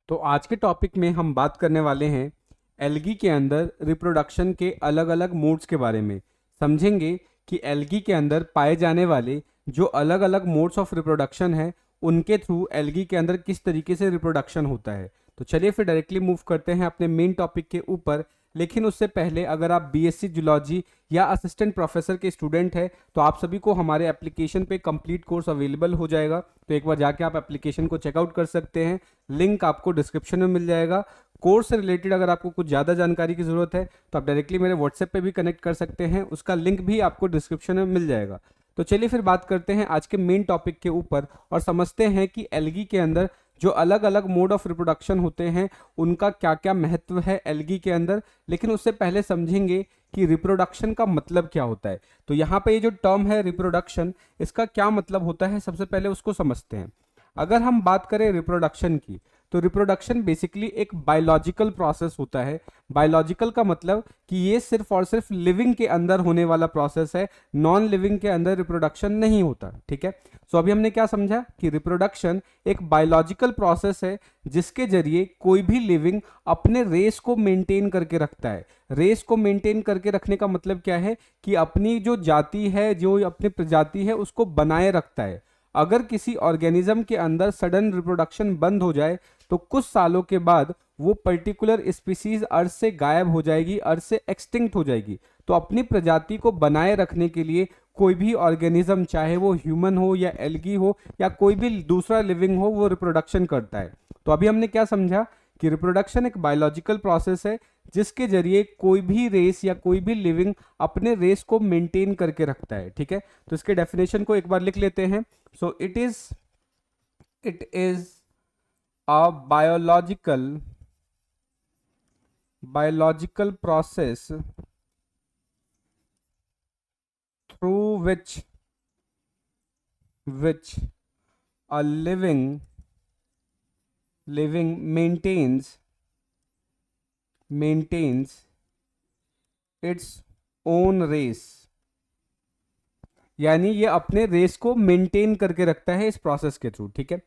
तो आज के टॉपिक में हम बात करने वाले हैं एल्गी के अंदर रिप्रोडक्शन के अलग अलग मोड्स के बारे में। समझेंगे कि एल्गी के अंदर पाए जाने वाले जो अलग अलग मोड्स ऑफ रिप्रोडक्शन है उनके थ्रू एल्गी के अंदर किस तरीके से रिप्रोडक्शन होता है। तो चलिए फिर डायरेक्टली मूव करते हैं अपने मेन टॉपिक के ऊपर। लेकिन उससे पहले अगर आप बीएससी जूलॉजी या असिस्टेंट प्रोफेसर के स्टूडेंट हैं तो आप सभी को हमारे एप्लीकेशन पे कंप्लीट कोर्स अवेलेबल हो जाएगा। तो एक बार जाके आप एप्लीकेशन को चेकआउट कर सकते हैं, लिंक आपको डिस्क्रिप्शन में मिल जाएगा। कोर्स से रिलेटेड अगर आपको कुछ ज़्यादा जानकारी की ज़रूरत है तो आप डायरेक्टली मेरे व्हाट्सएप पे भी कनेक्ट कर सकते हैं, उसका लिंक भी आपको डिस्क्रिप्शन में मिल जाएगा। तो चलिए फिर बात करते हैं आज के मेन टॉपिक के ऊपर और समझते हैं कि एल्गी के अंदर जो अलग अलग मोड ऑफ रिप्रोडक्शन होते हैं उनका क्या क्या महत्व है एल्गी के अंदर। लेकिन उससे पहले समझेंगे कि रिप्रोडक्शन का मतलब क्या होता है। तो यहाँ पे ये जो टर्म है रिप्रोडक्शन, इसका क्या मतलब होता है सबसे पहले उसको समझते हैं। अगर हम बात करें रिप्रोडक्शन की तो रिप्रोडक्शन बेसिकली एक बायोलॉजिकल प्रोसेस होता है। बायोलॉजिकल का मतलब कि ये सिर्फ और सिर्फ लिविंग के अंदर होने वाला प्रोसेस है, नॉन लिविंग के अंदर रिप्रोडक्शन नहीं होता। ठीक है, सो अभी हमने क्या समझा कि रिप्रोडक्शन एक बायोलॉजिकल प्रोसेस है जिसके जरिए कोई भी लिविंग अपने रेस को मेंटेन करके रखता है। रेस को मेंटेन करके रखने का मतलब क्या है कि अपनी जो जाति है, जो अपनी प्रजाति है, उसको बनाए रखता है। अगर किसी ऑर्गेनिज्म के अंदर सडन रिप्रोडक्शन बंद हो जाए तो कुछ सालों के बाद वो पर्टिकुलर स्पीसीज अर्थ से गायब हो जाएगी, अर्थ से एक्सटिंक्ट हो जाएगी। तो अपनी प्रजाति को बनाए रखने के लिए कोई भी ऑर्गेनिज्म, चाहे वो ह्यूमन हो या एल्गी हो या कोई भी दूसरा लिविंग हो, वो रिप्रोडक्शन करता है। तो अभी हमने क्या समझा कि रिप्रोडक्शन एक बायोलॉजिकल प्रोसेस है जिसके जरिए कोई भी रेस या कोई भी लिविंग अपने रेस को मेंटेन करके रखता है। ठीक है, तो इसके डेफिनेशन को एक बार लिख लेते हैं। So it is a biological process through which a living maintains its own race। यानी ये अपने रेस को मेंटेन करके रखता है इस प्रोसेस के थ्रू। ठीक है,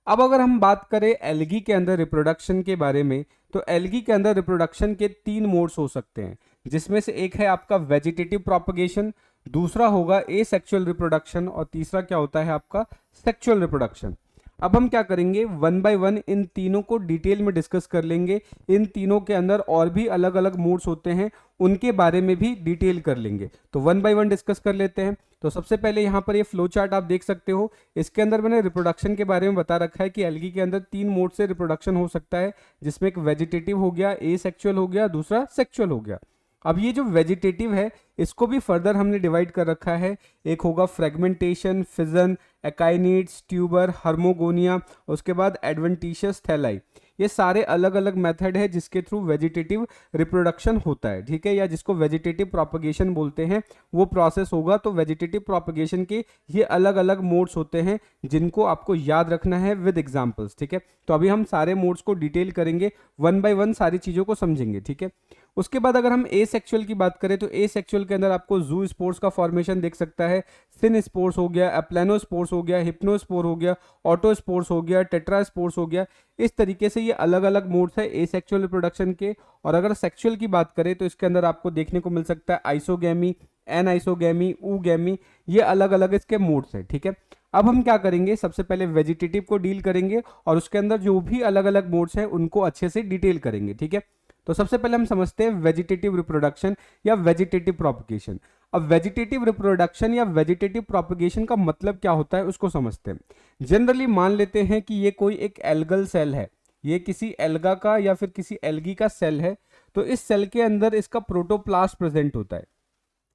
अब अगर हम बात करें एल्गी के अंदर रिप्रोडक्शन के बारे में तो एल्गी के अंदर रिप्रोडक्शन के 3 मोड्स हो सकते हैं, जिसमें से एक है आपका वेजिटेटिव प्रोपगेशन, दूसरा होगा एसेक्सुअल रिप्रोडक्शन और तीसरा क्या होता है आपका सेक्सुअल रिप्रोडक्शन। अब हम क्या करेंगे, वन बाय वन इन तीनों को डिटेल में डिस्कस कर लेंगे। इन तीनों के अंदर और भी अलग अलग मोड्स होते हैं, उनके बारे में भी डिटेल कर लेंगे। तो वन बाय वन डिस्कस कर लेते हैं। तो सबसे पहले यहाँ पर ये फ्लो चार्ट आप देख सकते हो, इसके अंदर मैंने रिप्रोडक्शन के बारे में बता रखा है कि एल्गी के अंदर 3 मोड से रिप्रोडक्शन हो सकता है, जिसमें एक वेजिटेटिव हो गया, एसेक्सुअल हो गया, दूसरा सेक्सुअल हो गया। अब ये जो वेजिटेटिव है इसको भी फर्दर हमने डिवाइड कर रखा है। एक होगा फ्रेगमेंटेशन, फिजन, एकाइनिड्स, ट्यूबर, हार्मोगोनिया, उसके बाद एडवेंटिशियस थैलाई। ये सारे अलग अलग मेथड है जिसके थ्रू वेजिटेटिव रिप्रोडक्शन होता है। ठीक है, या जिसको वेजिटेटिव प्रोपगेशन बोलते हैं, वो प्रोसेस होगा। तो वेजिटेटिव प्रोपगेशन के ये अलग अलग मोड्स होते हैं जिनको आपको याद रखना है विद एग्जांपल्स। ठीक है, तो अभी हम सारे मोड्स को डिटेल करेंगे, वन बाय वन सारी चीज़ों को समझेंगे। ठीक है, उसके बाद अगर हम एसेक्सुअल की बात करें तो एसेक्सुअल के अंदर आपको जू स्पोर्स का फॉर्मेशन देख सकता है। सिन स्पोर्स हो गया, एप्लेनोस्पोर्स हो गया, हिप्नोस्पोर हो गया, ऑटोस्पोर्स हो गया, टेट्रास्पोर्स हो गया। इस तरीके से ये अलग अलग मोड्स है एसेक्सुअल रिप्रोडक्शन के। और अगर सेक्सुअल की बात करें तो इसके अंदर आपको देखने को मिल सकता है आइसोगैमी, एनआइसोगैमी, ऊगैमी, ये अलग अलग इसके मोड्स है। ठीक है, अब हम क्या करेंगे, सबसे पहले वेजिटेटिव को डील करेंगे और उसके अंदर जो भी अलग अलग मोड्स हैं उनको अच्छे से डिटेल करेंगे। ठीक है, तो सबसे पहले हम समझते हैं वेजिटेटिव रिप्रोडक्शन या वेजिटेटिव प्रोपगेशन। अब वेजिटेटिव रिप्रोडक्शन या वेजिटेटिव प्रोपगेशन का मतलब क्या होता है उसको समझते हैं। जनरली मान लेते हैं कि ये कोई एक एल्गल सेल है, ये किसी एल्गा का या फिर किसी एल्गी का सेल है। तो इस सेल के अंदर इसका प्रोटोप्लास्ट प्रेजेंट होता है।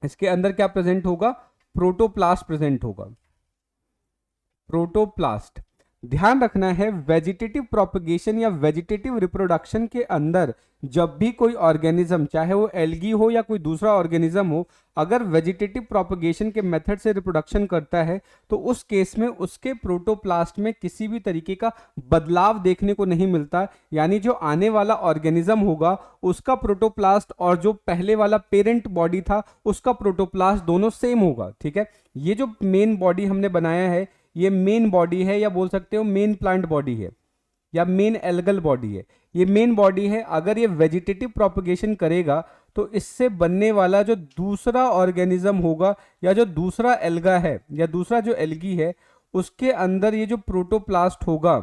इसके अंदर क्या प्रेजेंट होगा, प्रोटोप्लास्ट प्रेजेंट होगा, प्रोटोप्लास्ट। ध्यान रखना है वेजिटेटिव प्रोपगेशन या वेजिटेटिव रिप्रोडक्शन के अंदर जब भी कोई ऑर्गेनिज्म, चाहे वो एल्गी हो या कोई दूसरा ऑर्गेनिज्म हो, अगर वेजिटेटिव प्रोपगेशन के मेथड से रिप्रोडक्शन करता है तो उस केस में उसके प्रोटोप्लास्ट में किसी भी तरीके का बदलाव देखने को नहीं मिलता। यानी जो आने वाला ऑर्गेनिज्म होगा उसका प्रोटोप्लास्ट और जो पहले वाला पेरेंट बॉडी था उसका प्रोटोप्लास्ट दोनों सेम होगा। ठीक है, ये जो मेन बॉडी हमने बनाया है ये मेन बॉडी है या बोल सकते हो मेन प्लांट बॉडी है। या मेन एल्गल बॉडी है, ये मेन बॉडी है। अगर ये वेजिटेटिव प्रोपगेशन करेगा तो इससे बनने वाला जो दूसरा ऑर्गेनिज्म होगा या जो दूसरा एल्गा है या दूसरा जो एल्गी है, उसके अंदर ये जो प्रोटोप्लास्ट होगा,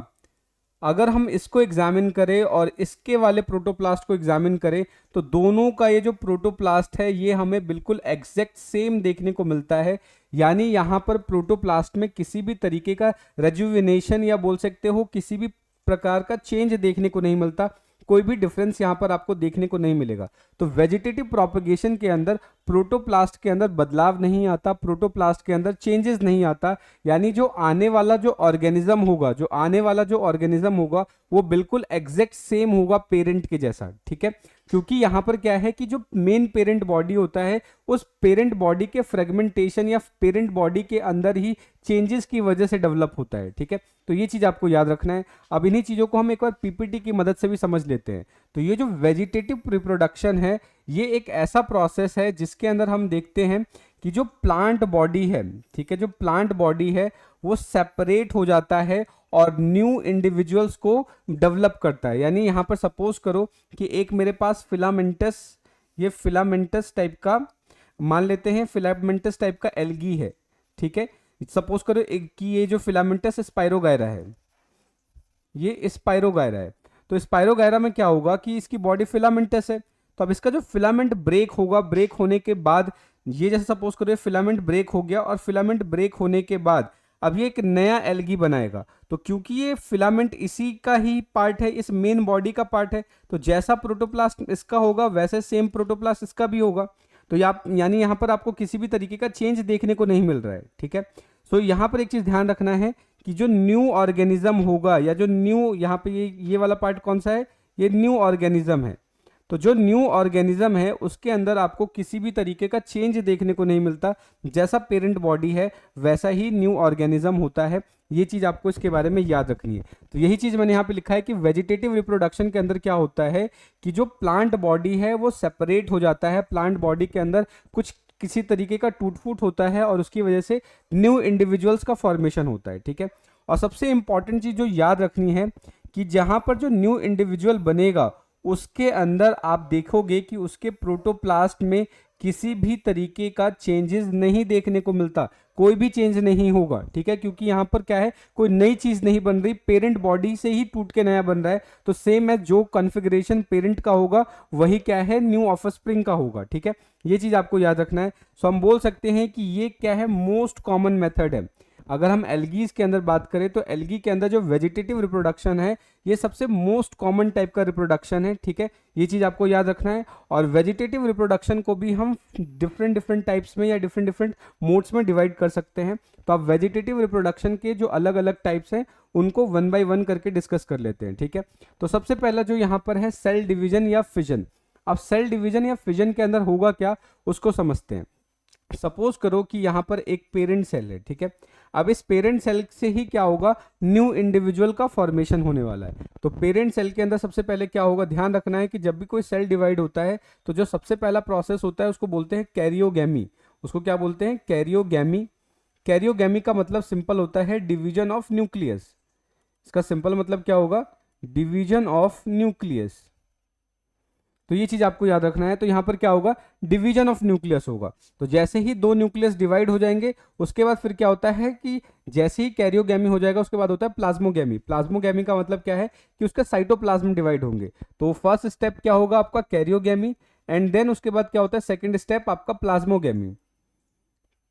अगर हम इसको एग्जामिन करें और इसके वाले प्रोटोप्लास्ट को एग्जामिन करें तो दोनों का ये जो प्रोटोप्लास्ट है ये हमें बिल्कुल एग्जैक्ट सेम देखने को मिलता है। यानी यहाँ पर प्रोटोप्लास्ट में किसी भी तरीके का रेजुविनेशन या बोल सकते हो किसी भी प्रकार का चेंज देखने को नहीं मिलता, कोई भी डिफरेंस यहाँ पर आपको देखने को नहीं मिलेगा। तो वेजिटेटिव प्रोपगेशन के अंदर प्रोटोप्लास्ट के अंदर बदलाव नहीं आता, प्रोटोप्लास्ट के अंदर चेंजेस नहीं आता। यानी जो आने वाला जो ऑर्गेनिज्म होगा वो बिल्कुल एग्जैक्ट सेम होगा पेरेंट के जैसा, ठीक है। क्योंकि यहाँ पर क्या है कि जो मेन पेरेंट बॉडी होता है उस पेरेंट बॉडी के फ्रेगमेंटेशन या पेरेंट बॉडी के अंदर ही चेंजेस की वजह से डेवलप होता है, ठीक है। तो ये चीज आपको याद रखना है। अब इन्हीं चीजों को हम एक बार पीपीटी की मदद से भी समझ लेते हैं। तो ये जो वेजिटेटिव रिप्रोडक्शन है ये एक ऐसा प्रोसेस है जिसके अंदर हम देखते हैं कि जो प्लांट बॉडी है, ठीक है, जो प्लांट बॉडी है वो सेपरेट हो जाता है और न्यू इंडिविजुअल्स को डेवलप करता है। यानी यहाँ पर सपोज करो कि एक मेरे पास फिलामेंटस, ये फिलामेंटस टाइप का मान लेते हैं, फिलामेंटस टाइप का एल्गी है, ठीक है। सपोज करो एक कि ये जो फिलामेंटस स्पाइरोगायरा है, ये स्पाइरोगायरा है। तो स्पाइरोगायरा में क्या होगा कि इसकी बॉडी फिलामेंटस है, तो अब इसका जो फिलामेंट ब्रेक होगा, ब्रेक होने के बाद ये जैसे सपोज करो फिलामेंट ब्रेक हो गया और फिलामेंट ब्रेक होने के बाद अब ये एक नया एल्गी बनाएगा। तो क्योंकि ये फिलामेंट इसी का ही पार्ट है, इस मेन बॉडी का पार्ट है, तो जैसा प्रोटोप्लास्ट इसका होगा वैसे सेम प्रोटोप्लास्ट इसका भी होगा। तो यानी यहाँ पर आपको किसी भी तरीके का चेंज देखने को नहीं मिल रहा है, ठीक है। सो यहाँ पर एक चीज ध्यान रखना है कि जो न्यू ऑर्गेनिज्म होगा या जो न्यू यहाँ पे ये वाला पार्ट कौन सा है, ये न्यू ऑर्गेनिज्म है। तो जो न्यू ऑर्गेनिज्म है उसके अंदर आपको किसी भी तरीके का चेंज देखने को नहीं मिलता, जैसा पेरेंट बॉडी है वैसा ही न्यू ऑर्गेनिज्म होता है। ये चीज आपको इसके बारे में याद रखनी है। तो यही चीज मैंने यहाँ पे लिखा है कि वेजिटेटिव रिप्रोडक्शन के अंदर क्या होता है कि जो प्लांट बॉडी है वो सेपरेट हो जाता है, प्लांट बॉडी के अंदर कुछ किसी तरीके का टूट फूट होता है और उसकी वजह से न्यू इंडिविजुअल्स का फॉर्मेशन होता है, ठीक है। और सबसे इंपॉर्टेंट चीज जो याद रखनी है कि जहां पर जो न्यू इंडिविजुअल बनेगा उसके अंदर आप देखोगे कि उसके प्रोटोप्लास्ट में किसी भी तरीके का चेंजेस नहीं देखने को मिलता, कोई भी चेंज नहीं होगा, ठीक है। क्योंकि यहाँ पर क्या है, कोई नई चीज नहीं बन रही, पेरेंट बॉडी से ही टूट के नया बन रहा है। तो सेम है, जो कॉन्फ़िगरेशन पेरेंट का होगा वही क्या है, न्यू ऑफस्प्रिंग का होगा, ठीक है। ये चीज आपको याद रखना है। सो हम बोल सकते हैं कि ये क्या है, मोस्ट कॉमन मेथड है। अगर हम एल्गीज के अंदर बात करें तो एल्गी के अंदर जो वेजिटेटिव रिप्रोडक्शन है ये सबसे मोस्ट कॉमन टाइप का रिप्रोडक्शन है, ठीक है। ये चीज आपको याद रखना है। और वेजिटेटिव रिप्रोडक्शन को भी हम डिफरेंट टाइप्स में या डिफरेंट मोड्स में डिवाइड कर सकते हैं। तो आप वेजिटेटिव रिप्रोडक्शन के जो अलग अलग टाइप्स हैं उनको 1 बाय 1 करके डिस्कस कर लेते हैं, ठीक है। तो सबसे पहला जो यहाँ पर है सेल डिवीजन या फिजन। अब सेल डिवीजन या फिजन के अंदर होगा क्या उसको समझते हैं। सपोज करो कि यहाँ पर एक पेरेंट सेल है, ठीक है। अब इस पेरेंट सेल से ही क्या होगा, न्यू इंडिविजुअल का फॉर्मेशन होने वाला है। तो पेरेंट सेल के अंदर सबसे पहले क्या होगा, ध्यान रखना है कि जब भी कोई सेल डिवाइड होता है तो जो सबसे पहला प्रोसेस होता है उसको बोलते हैं कैरियोगैमी। उसको क्या बोलते हैं, कैरियोगैमी। कैरियोगैमी का मतलब सिंपल होता है डिवीजन ऑफ न्यूक्लियस। इसका सिंपल मतलब क्या होगा, डिवीजन ऑफ न्यूक्लियस। तो ये चीज आपको याद रखना है। तो यहाँ पर क्या होगा, डिवीजन ऑफ न्यूक्लियस होगा। तो जैसे ही 2 न्यूक्लियस डिवाइड हो जाएंगे उसके बाद फिर क्या होता है कि जैसे ही कैरियोगैमी हो जाएगा उसके बाद होता है प्लाज्मोगैमी। प्लाज्मोगैमी का मतलब क्या है कि उसका साइटोप्लाज्म डिवाइड होंगे। तो फर्स्ट स्टेप क्या होगा आपका, कैरियोगैमी, एंड देन उसके बाद क्या होता है, सेकेंड स्टेप आपका प्लाज्मोगैमी।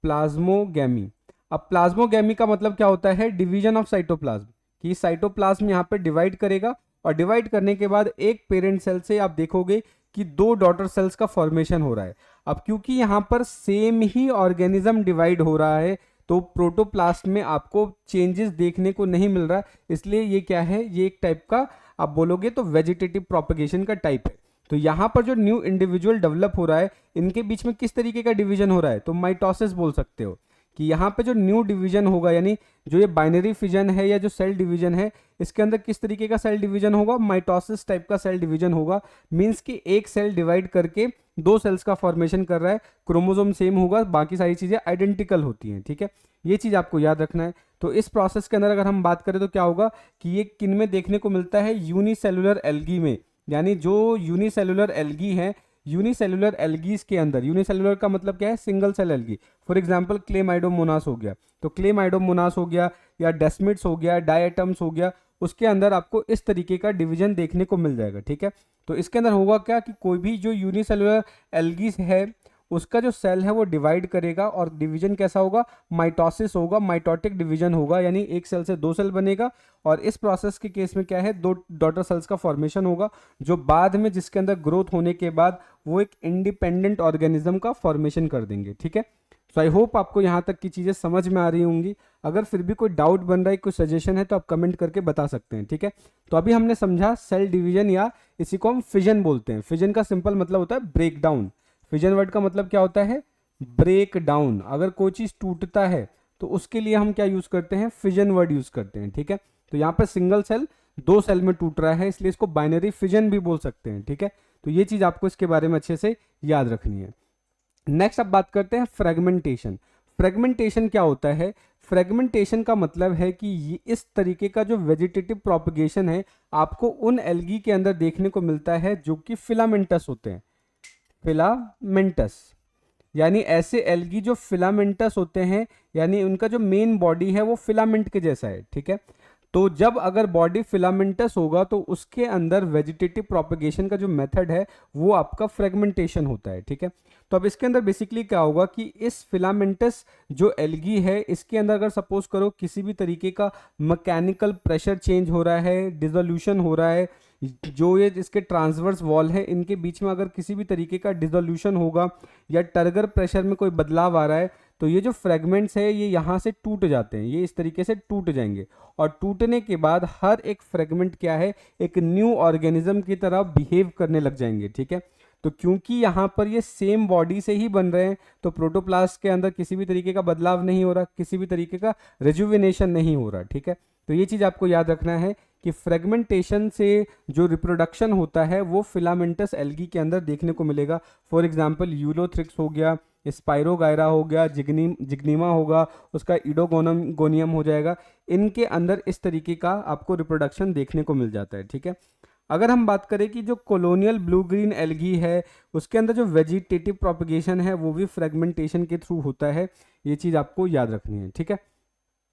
प्लाज्मोगैमी। अब प्लाज्मोगैमी का मतलब क्या होता है, डिवीजन ऑफ साइटोप्लाज्म, कि साइटोप्लाज्म यहाँ पे डिवाइड करेगा और डिवाइड करने के बाद एक पेरेंट सेल से आप देखोगे कि 2 डॉटर सेल्स का फॉर्मेशन हो रहा है। अब क्योंकि यहाँ पर सेम ही ऑर्गेनिज्म डिवाइड हो रहा है तो प्रोटोप्लास्ट में आपको चेंजेस देखने को नहीं मिल रहा, इसलिए ये क्या है, ये एक टाइप का आप बोलोगे तो वेजिटेटिव प्रोपगेशन का टाइप है। तो यहाँ पर जो न्यू इंडिविजुअल डेवलप हो रहा है इनके बीच में किस तरीके का डिवीजन हो रहा है, तो माइटोसिस बोल सकते हो। कि यहाँ पे जो न्यू डिवीजन होगा, यानी जो ये बाइनरी फिजन है या जो सेल डिवीजन है इसके अंदर किस तरीके का सेल डिवीजन होगा, माइटोसिस टाइप का सेल डिवीजन होगा। मींस कि एक सेल डिवाइड करके दो सेल्स का फॉर्मेशन कर रहा है, क्रोमोसोम सेम होगा, बाकी सारी चीज़ें आइडेंटिकल होती हैं, ठीक है। ये चीज़ आपको याद रखना है। तो इस प्रोसेस के अंदर अगर हम बात करें तो क्या होगा कि ये किन में देखने को मिलता है, यूनिसेलुलर एल्गी में, यानी जो यूनिसेलुलर एल्गी है, यूनिसेलुलर एल्गीज के अंदर, यूनिसेलुलर का मतलब क्या है, single cell algae. For example chlamydomonas हो गया, तो क्लेमाइडोमोनास हो गया या डेस्मिड्स हो गया, डायटम्स हो गया, उसके अंदर आपको इस तरीके का डिवीजन देखने को मिल जाएगा, ठीक है। तो इसके अंदर होगा क्या कि कोई भी जो यूनिसेलुलर एल्गीज है उसका जो सेल है वो डिवाइड करेगा, और डिवीजन कैसा होगा, माइटोसिस होगा, माइटोटिक डिवीजन होगा, यानी एक सेल से दो सेल बनेगा। और इस प्रोसेस के केस में क्या है, दो डॉटर सेल्स का फॉर्मेशन होगा, जो बाद में जिसके अंदर ग्रोथ होने के बाद वो एक इंडिपेंडेंट ऑर्गेनिज्म का फॉर्मेशन कर देंगे, ठीक है। सो आई होप आपको यहाँ तक की चीज़ें समझ में आ रही होंगी। अगर फिर भी कोई डाउट बन रहा है, कोई सजेशन है, तो आप कमेंट करके बता सकते हैं, ठीक है। तो अभी हमने समझा सेल डिवीजन, या इसी को हम फिजन बोलते हैं। फिजन का सिंपल मतलब होता है ब्रेक डाउन। फिजन वर्ड का मतलब क्या होता है, ब्रेक डाउन। अगर कोई चीज़ टूटता है तो उसके लिए हम क्या यूज़ करते हैं, फिजन वर्ड यूज़ करते हैं, ठीक है। तो यहाँ पर सिंगल सेल दो सेल में टूट रहा है, इसलिए इसको बाइनरी फिजन भी बोल सकते हैं, ठीक है। तो ये चीज़ आपको इसके बारे में अच्छे से याद रखनी है। नेक्स्ट अब बात करते हैं फ्रेगमेंटेशन। फ्रेगमेंटेशन क्या होता है, फ्रेगमेंटेशन का मतलब है कि ये इस तरीके का जो वेजिटेटिव प्रोपगेशन है आपको उन एल्गी के अंदर देखने को मिलता है जो कि फिलामेंटस होते हैं। फिलामेंटस यानी ऐसे एल्गी जो फिलामेंटस होते हैं, यानी उनका जो मेन बॉडी है वो फिलामेंट के जैसा है, ठीक है। तो जब अगर बॉडी फिलामेंटस होगा तो उसके अंदर वेजिटेटिव प्रोपगेशन का जो मेथड है वो आपका फ्रेगमेंटेशन होता है, ठीक है। तो अब इसके अंदर बेसिकली क्या होगा कि इस फिलामेंटस जो एल्गी है इसके अंदर अगर सपोज करो किसी भी तरीके का मैकेनिकल प्रेशर चेंज हो रहा है, डिसोल्यूशन हो रहा है, जो ये इसके ट्रांसवर्स वॉल है इनके बीच में अगर किसी भी तरीके का डिसोल्यूशन होगा या टर्गर प्रेशर में कोई बदलाव आ रहा है, तो ये जो फ्रेगमेंट्स है ये यहाँ से टूट जाते हैं, ये इस तरीके से टूट जाएंगे। और टूटने के बाद हर एक फ्रेगमेंट क्या है, एक न्यू ऑर्गेनिज्म की तरह बिहेव करने लग जाएंगे, ठीक है। तो क्योंकि यहाँ पर ये सेम बॉडी से ही बन रहे हैं तो प्रोटोप्लास्ट के अंदर किसी भी तरीके का बदलाव नहीं हो रहा, किसी भी तरीके का रिजुविनेशन नहीं हो रहा, ठीक है। तो ये चीज़ आपको याद रखना है कि फ्रेगमेंटेशन से जो रिप्रोडक्शन होता है वो फिलामेंटस एल्गी के अंदर देखने को मिलेगा। फॉर एग्जांपल यूलोथ्रिक्स हो गया, स्पाइरोगायरा हो गया, जिग्नीमा होगा, उसका इडोगोनियम हो जाएगा, इनके अंदर इस तरीके का आपको रिप्रोडक्शन देखने को मिल जाता है, ठीक है। अगर हम बात करें कि जो कॉलोनियल ब्लू ग्रीन एल्गी है उसके अंदर जो वेजिटेटिव प्रोपगेशन है वो भी फ्रेगमेंटेशन के थ्रू होता है, ये चीज़ आपको याद रखनी है, ठीक है।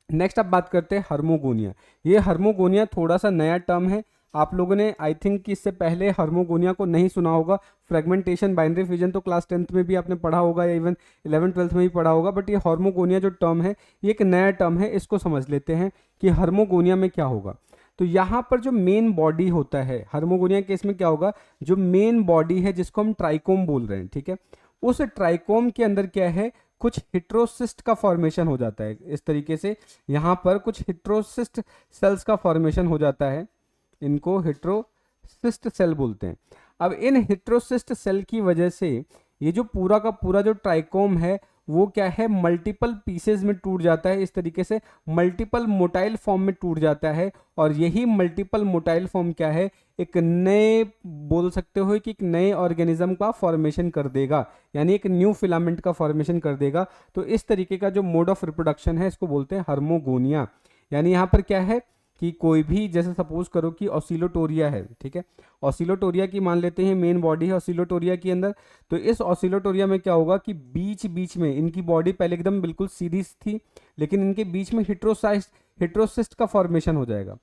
नेक्स्ट अब बात करते हैं हार्मोगोनिया। ये हार्मोगोनिया थोड़ा सा नया टर्म है, आप लोगों ने आई थिंक कि इससे पहले हार्मोगोनिया को नहीं सुना होगा। फ्रेगमेंटेशन, बाइनरी फिजन तो क्लास 10th में भी आपने पढ़ा होगा या इवन 11th-12th में भी पढ़ा होगा, बट ये हार्मोगोनिया जो टर्म है ये एक नया टर्म है। इसको समझ लेते हैं कि हार्मोगोनिया में क्या होगा। तो यहाँ पर जो मेन बॉडी होता है हार्मोगोनिया केस में क्या होगा, जो मेन बॉडी है जिसको हम ट्राइकोम बोल रहे हैं, ठीक है, उस ट्राइकोम के अंदर क्या है, कुछ हिट्रोसिस्ट का फॉर्मेशन हो जाता है। इस तरीके से यहाँ पर कुछ हिट्रोसिस्ट सेल्स का फॉर्मेशन हो जाता है, इनको हिट्रोसिस्ट सेल बोलते हैं। अब इन हिट्रोसिस्ट सेल की वजह से ये जो पूरा का पूरा जो ट्राइकोम है वो क्या है, मल्टीपल पीसेज में टूट जाता है, इस तरीके से मल्टीपल मोटाइल फॉर्म में टूट जाता है। और यही मल्टीपल मोटाइल फॉर्म क्या है, एक नए, बोल सकते हो कि एक नए ऑर्गेनिज्म का फॉर्मेशन कर देगा, यानी एक न्यू फिलामेंट का फॉर्मेशन कर देगा। तो इस तरीके का जो मोड ऑफ रिप्रोडक्शन है इसको बोलते हैं हार्मोगोनिया। यानी यहाँ पर क्या है कि कोई भी, जैसे सपोज करो कि ऑसिलोटोरिया है, ठीक है, ऑसिलोटोरिया की मान लेते हैं मेन बॉडी है ऑसिलोटोरिया के अंदर। तो इस ऑसिलोटोरिया में क्या होगा कि बीच बीच में इनकी बॉडी पहले एकदम बिल्कुल सीधी थी, लेकिन इनके बीच में हिट्रोसिस्ट का फॉर्मेशन हो जाएगा।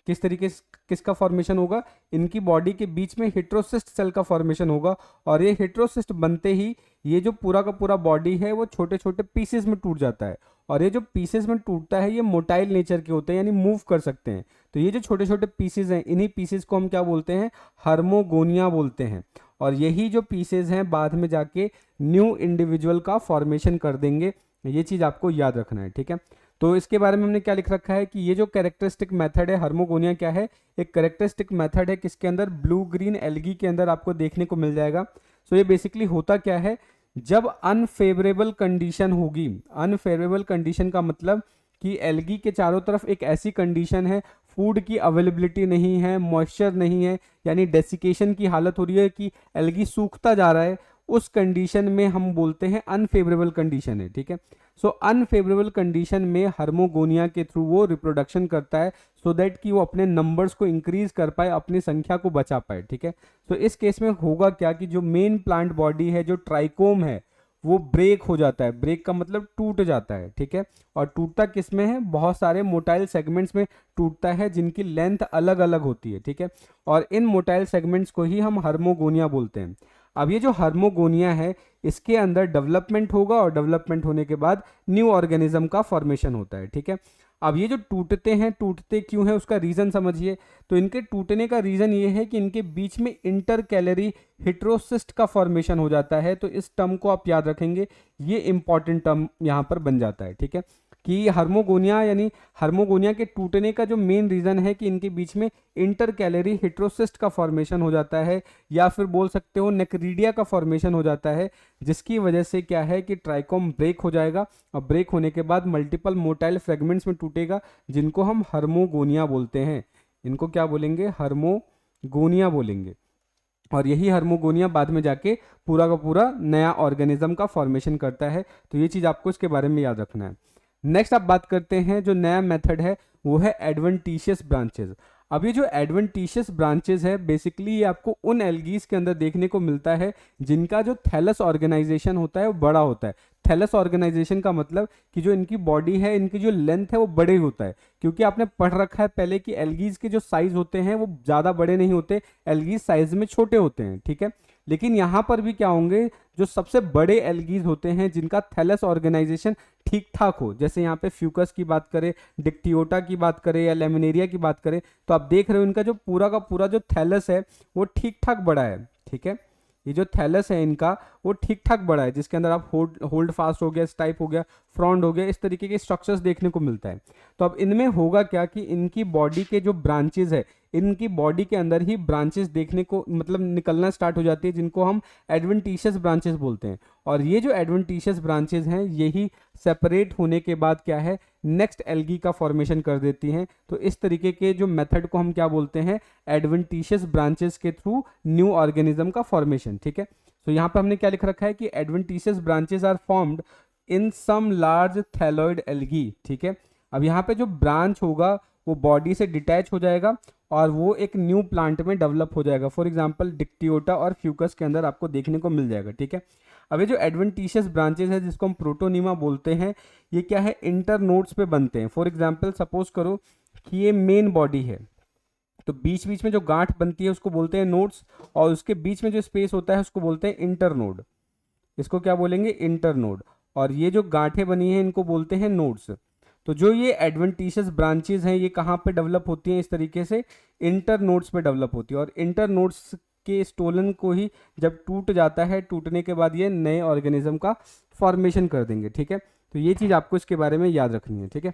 किस तरीके से, किसका फॉर्मेशन होगा, इनकी बॉडी के बीच में हिट्रोसिस्ट सेल का फॉर्मेशन होगा। और ये हिट्रोसिस्ट बनते ही ये जो पूरा का पूरा बॉडी है वो छोटे छोटे पीसेस में टूट जाता है। और ये जो पीसेस में टूटता है ये मोटाइल नेचर के होते हैं, यानी मूव कर सकते हैं। तो ये जो छोटे छोटे पीसेस हैं, इन्हीं पीसेस को हम क्या बोलते हैं, हार्मोगोनिया बोलते हैं। और यही जो पीसेस हैं बाद में जाके न्यू इंडिविजुअल का फॉर्मेशन कर देंगे, ये चीज़ आपको याद रखना है, ठीक है। तो इसके बारे में हमने क्या लिख रखा है कि ये जो कैरेक्टरिस्टिक मेथड है हार्मोगोनिया क्या है, एक कैरेक्टरिस्टिक मेथड है किसके अंदर, ब्लू ग्रीन एल्गी के अंदर आपको देखने को मिल जाएगा। सो ये बेसिकली होता क्या है, जब अनफेवरेबल कंडीशन होगी, अनफेवरेबल कंडीशन का मतलब कि एल्गी के चारों तरफ एक ऐसी कंडीशन है, फूड की अवेलेबिलिटी नहीं है, मॉइस्चर नहीं है, यानी डेसिकेशन की हालत हो रही है कि एल्गी सूखता जा रहा है, उस कंडीशन में हम बोलते हैं अनफेवरेबल कंडीशन है, ठीक है। सो अनफेवरेबल कंडीशन में हार्मोगोनिया के थ्रू वो रिप्रोडक्शन करता है सो दैट कि वो अपने नंबर्स को इंक्रीज कर पाए, अपनी संख्या को बचा पाए, ठीक है। तो इस केस में होगा क्या कि जो मेन प्लांट बॉडी है, जो ट्राइकोम है, वो ब्रेक हो जाता है। ब्रेक का मतलब टूट जाता है, ठीक है। और टूटता किस में है? बहुत सारे मोटाइल सेगमेंट्स में टूटता है जिनकी लेंथ अलग अलग होती है, ठीक है। और इन मोटाइल सेगमेंट्स को ही हम हार्मोगोनिया बोलते हैं। अब ये जो हार्मोगोनिया है, इसके अंदर डेवलपमेंट होगा और डेवलपमेंट होने के बाद न्यू ऑर्गेनिज्म का फॉर्मेशन होता है, ठीक है। अब ये जो टूटते हैं, टूटते क्यों है उसका रीजन समझिए। तो इनके टूटने का रीजन ये है कि इनके बीच में इंटर कैलरी हेट्रोसिस्ट का फॉर्मेशन हो जाता है। तो इस टर्म को आप याद रखेंगे, ये इंपॉर्टेंट टर्म यहाँ पर बन जाता है, ठीक है। कि हार्मोगोनिया यानी हार्मोगोनिया के टूटने का जो मेन रीजन है कि इनके बीच में इंटर कैलरी हेट्रोसिस्ट का फॉर्मेशन हो जाता है, या फिर बोल सकते हो नेक्रीडिया का फॉर्मेशन हो जाता है, जिसकी वजह से क्या है कि ट्राइकोम ब्रेक हो जाएगा और ब्रेक होने के बाद मल्टीपल मोटाइल फ्रेगमेंट्स में टूटेगा, जिनको हम हार्मोगोनिया बोलते हैं। इनको क्या बोलेंगे? हार्मोगोनिया बोलेंगे। और यही हार्मोगोनिया बाद में जाके पूरा का पूरा नया ऑर्गेनिज्म का फॉर्मेशन करता है। तो ये चीज़ आपको इसके बारे में याद रखना है। नेक्स्ट आप बात करते हैं, जो नया मेथड है वो है एडवेंटिशियस ब्रांचेस। अब ये जो एडवेंटिशियस ब्रांचेस है, बेसिकली ये आपको उन एल्गीज के अंदर देखने को मिलता है जिनका जो थैलस ऑर्गेनाइजेशन होता है वो बड़ा होता है। थैलस ऑर्गेनाइजेशन का मतलब कि जो इनकी बॉडी है, इनकी जो लेंथ है वो बड़े होता है। क्योंकि आपने पढ़ रखा है पहले कि एल्गीज के जो साइज होते हैं वो ज़्यादा बड़े नहीं होते, एल्गीज साइज में छोटे होते हैं, ठीक है। लेकिन यहाँ पर भी क्या होंगे, जो सबसे बड़े एल्गीज होते हैं जिनका थैलस ऑर्गेनाइजेशन ठीक ठाक हो, जैसे यहाँ पे फ्यूकस की बात करें, डिक्टियोटा की बात करें या लेमिनेरिया की बात करें, तो आप देख रहे हो इनका जो पूरा का पूरा जो थैलस है वो ठीक ठाक बड़ा है, ठीक है। ये जो थैलस है इनका वो ठीक ठाक बड़ा है, जिसके अंदर आप होल्ड फास्ट हो गया, स्टाइप हो गया, फ्रॉन्ड हो गया, इस तरीके के स्ट्रक्चर्स देखने को मिलता है। तो अब इनमें होगा क्या कि इनकी बॉडी के जो ब्रांचेज है, इनकी बॉडी के अंदर ही ब्रांचेस देखने को मतलब निकलना स्टार्ट हो जाती है, जिनको हम एडवेंटिशियस ब्रांचेस बोलते हैं। और ये जो एडवेंटिशियस ब्रांचेस हैं, यही सेपरेट होने के बाद क्या है, नेक्स्ट एल्गी का फॉर्मेशन कर देती हैं। तो इस तरीके के जो मेथड को हम क्या बोलते हैं? एडवेंटिशियस ब्रांचेस के थ्रू न्यू ऑर्गेनिज्म का फॉर्मेशन, ठीक है। तो यहाँ पर हमने क्या लिख रखा है कि adventitious branches are formed in some large thalloid algae, ठीक है। अब यहाँ पे जो ब्रांच होगा वो बॉडी से डिटैच हो जाएगा और वो एक न्यू प्लांट में डेवलप हो जाएगा। फॉर एग्जांपल डिक्टियोटा और फ्यूकस के अंदर आपको देखने को मिल जाएगा, ठीक है। अब ये जो एडवेंटिशियस ब्रांचेस है, जिसको हम प्रोटोनीमा बोलते हैं, ये क्या है, इंटर नोड्स पे बनते हैं। फॉर एग्जांपल सपोज करो कि ये मेन बॉडी है, तो बीच बीच में जो गांठ बनती है उसको बोलते हैं नोड्स, और उसके बीच में जो स्पेस होता है उसको बोलते हैं इंटर नोड। इसको क्या बोलेंगे? Inter node. और ये जो गांठें बनी हैं इनको बोलते हैं नोड्स। तो जो ये एडवेंटिशियस ब्रांचेस हैं, ये कहाँ पे डेवलप होती हैं? इस तरीके से इंटर नोड्स पे डेवलप होती है। और इंटर नोड्स के स्टोलन को ही जब टूट जाता है, टूटने के बाद ये नए ऑर्गेनिज्म का फॉर्मेशन कर देंगे, ठीक है। तो ये चीज़ आपको इसके बारे में याद रखनी है, ठीक है।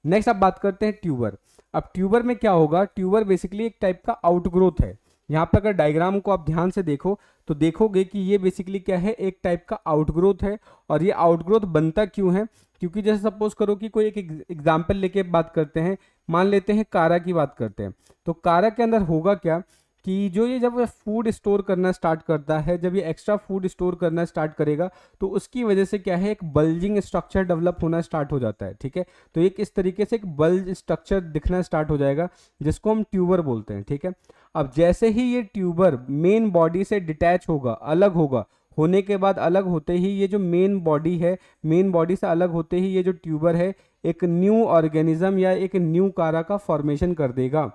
नेक्स्ट आप बात करते हैं ट्यूबर। अब ट्यूबर में क्या होगा? ट्यूबर बेसिकली एक टाइप का आउटग्रोथ है। यहाँ पर अगर डायग्राम को आप ध्यान से देखो तो देखोगे कि ये बेसिकली क्या है, एक टाइप का आउटग्रोथ है। और ये आउटग्रोथ बनता क्यों है? क्योंकि जैसे सपोज करो कि कोई एक एग्जाम्पल लेके बात करते हैं, मान लेते हैं कारा की बात करते हैं। तो कारा के अंदर होगा क्या कि जो ये जब फूड स्टोर करना स्टार्ट करता है, जब ये एक्स्ट्रा फूड स्टोर करना स्टार्ट करेगा, तो उसकी वजह से क्या है, एक बल्जिंग स्ट्रक्चर डेवलप होना स्टार्ट हो जाता है, ठीक है। तो एक इस तरीके से एक बल्ज स्ट्रक्चर दिखना स्टार्ट हो जाएगा, जिसको हम ट्यूबर बोलते हैं, ठीक है। अब जैसे ही ये ट्यूबर मेन बॉडी से डिटैच होगा, अलग होगा, होने के बाद अलग होते ही ये जो मेन बॉडी है, मेन बॉडी से अलग होते ही ये जो ट्यूबर है एक न्यू ऑर्गेनिज्म या एक न्यू कारा का फॉर्मेशन कर देगा।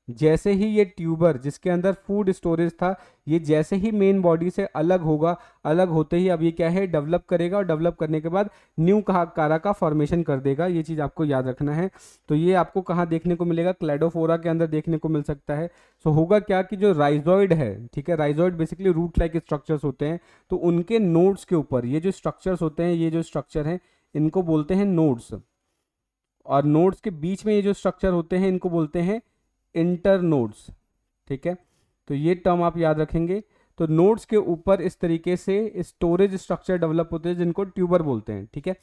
जैसे ही ये ट्यूबर जिसके अंदर फूड स्टोरेज था, ये जैसे ही मेन बॉडी से अलग होगा, अलग होते ही अब ये क्या है, डेवलप करेगा, और डेवलप करने के बाद न्यू कारा का फॉर्मेशन कर देगा। ये चीज़ आपको याद रखना है। तो ये आपको कहाँ देखने को मिलेगा? क्लैडोफोरा के अंदर देखने को मिल सकता है। सो होगा क्या कि जो राइजोइड है, ठीक है, rhizoid basically root like structures होते हैं, तो उनके नोड्स के ऊपर ये जो स्ट्रक्चर्स होते हैं, ये जो स्ट्रक्चर हैं इनको बोलते हैं नोड्स। और नोड्स के बीच में ये जो स्ट्रक्चर होते हैं इनको बोलते हैं इंटर नोड्स, ठीक है। तो ये टर्म आप याद रखेंगे। तो नोड्स के ऊपर इस तरीके से स्टोरेज स्ट्रक्चर डेवलप होते हैं जिनको ट्यूबर बोलते हैं, ठीक है।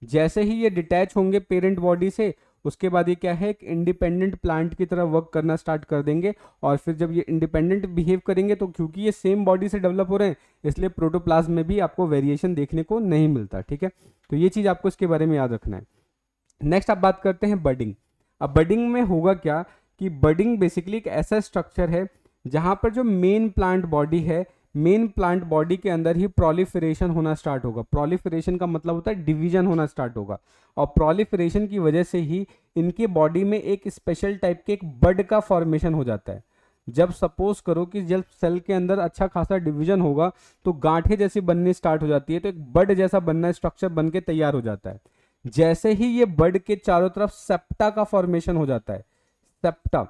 जैसे ही ये डिटैच होंगे पेरेंट बॉडी से, उसके बाद ये क्या है, एक इंडिपेंडेंट प्लांट की तरह वर्क करना स्टार्ट कर देंगे। और फिर जब ये इंडिपेंडेंट बिहेव करेंगे तो क्योंकि ये सेम बॉडी से डेवलप हो रहे हैं, इसलिए प्रोटोप्लाज्म में भी आपको वेरिएशन देखने को नहीं मिलता। ठीक है, तो ये चीज़ आपको इसके बारे में याद रखना है। नेक्स्ट आप बात करते हैं बडिंग। अब बडिंग में होगा क्या कि बडिंग बेसिकली एक ऐसा स्ट्रक्चर है जहां पर जो मेन प्लांट बॉडी है, मेन प्लांट बॉडी के अंदर ही प्रोलिफरेशन होना स्टार्ट होगा। प्रोलिफरेशन का मतलब होता है डिवीजन होना स्टार्ट होगा, और प्रोलिफरेशन की वजह से ही इनके बॉडी में एक स्पेशल टाइप के एक बड का फॉर्मेशन हो जाता है। जब सपोज करो कि जब सेल के अंदर अच्छा खासा डिवीजन होगा तो गांठें जैसी बननी स्टार्ट हो जाती है, तो एक बड जैसा बनना स्ट्रक्चर बन के तैयार हो जाता है। जैसे ही ये बड के चारों तरफ सेप्टा का फॉर्मेशन हो जाता है, सेप्टा,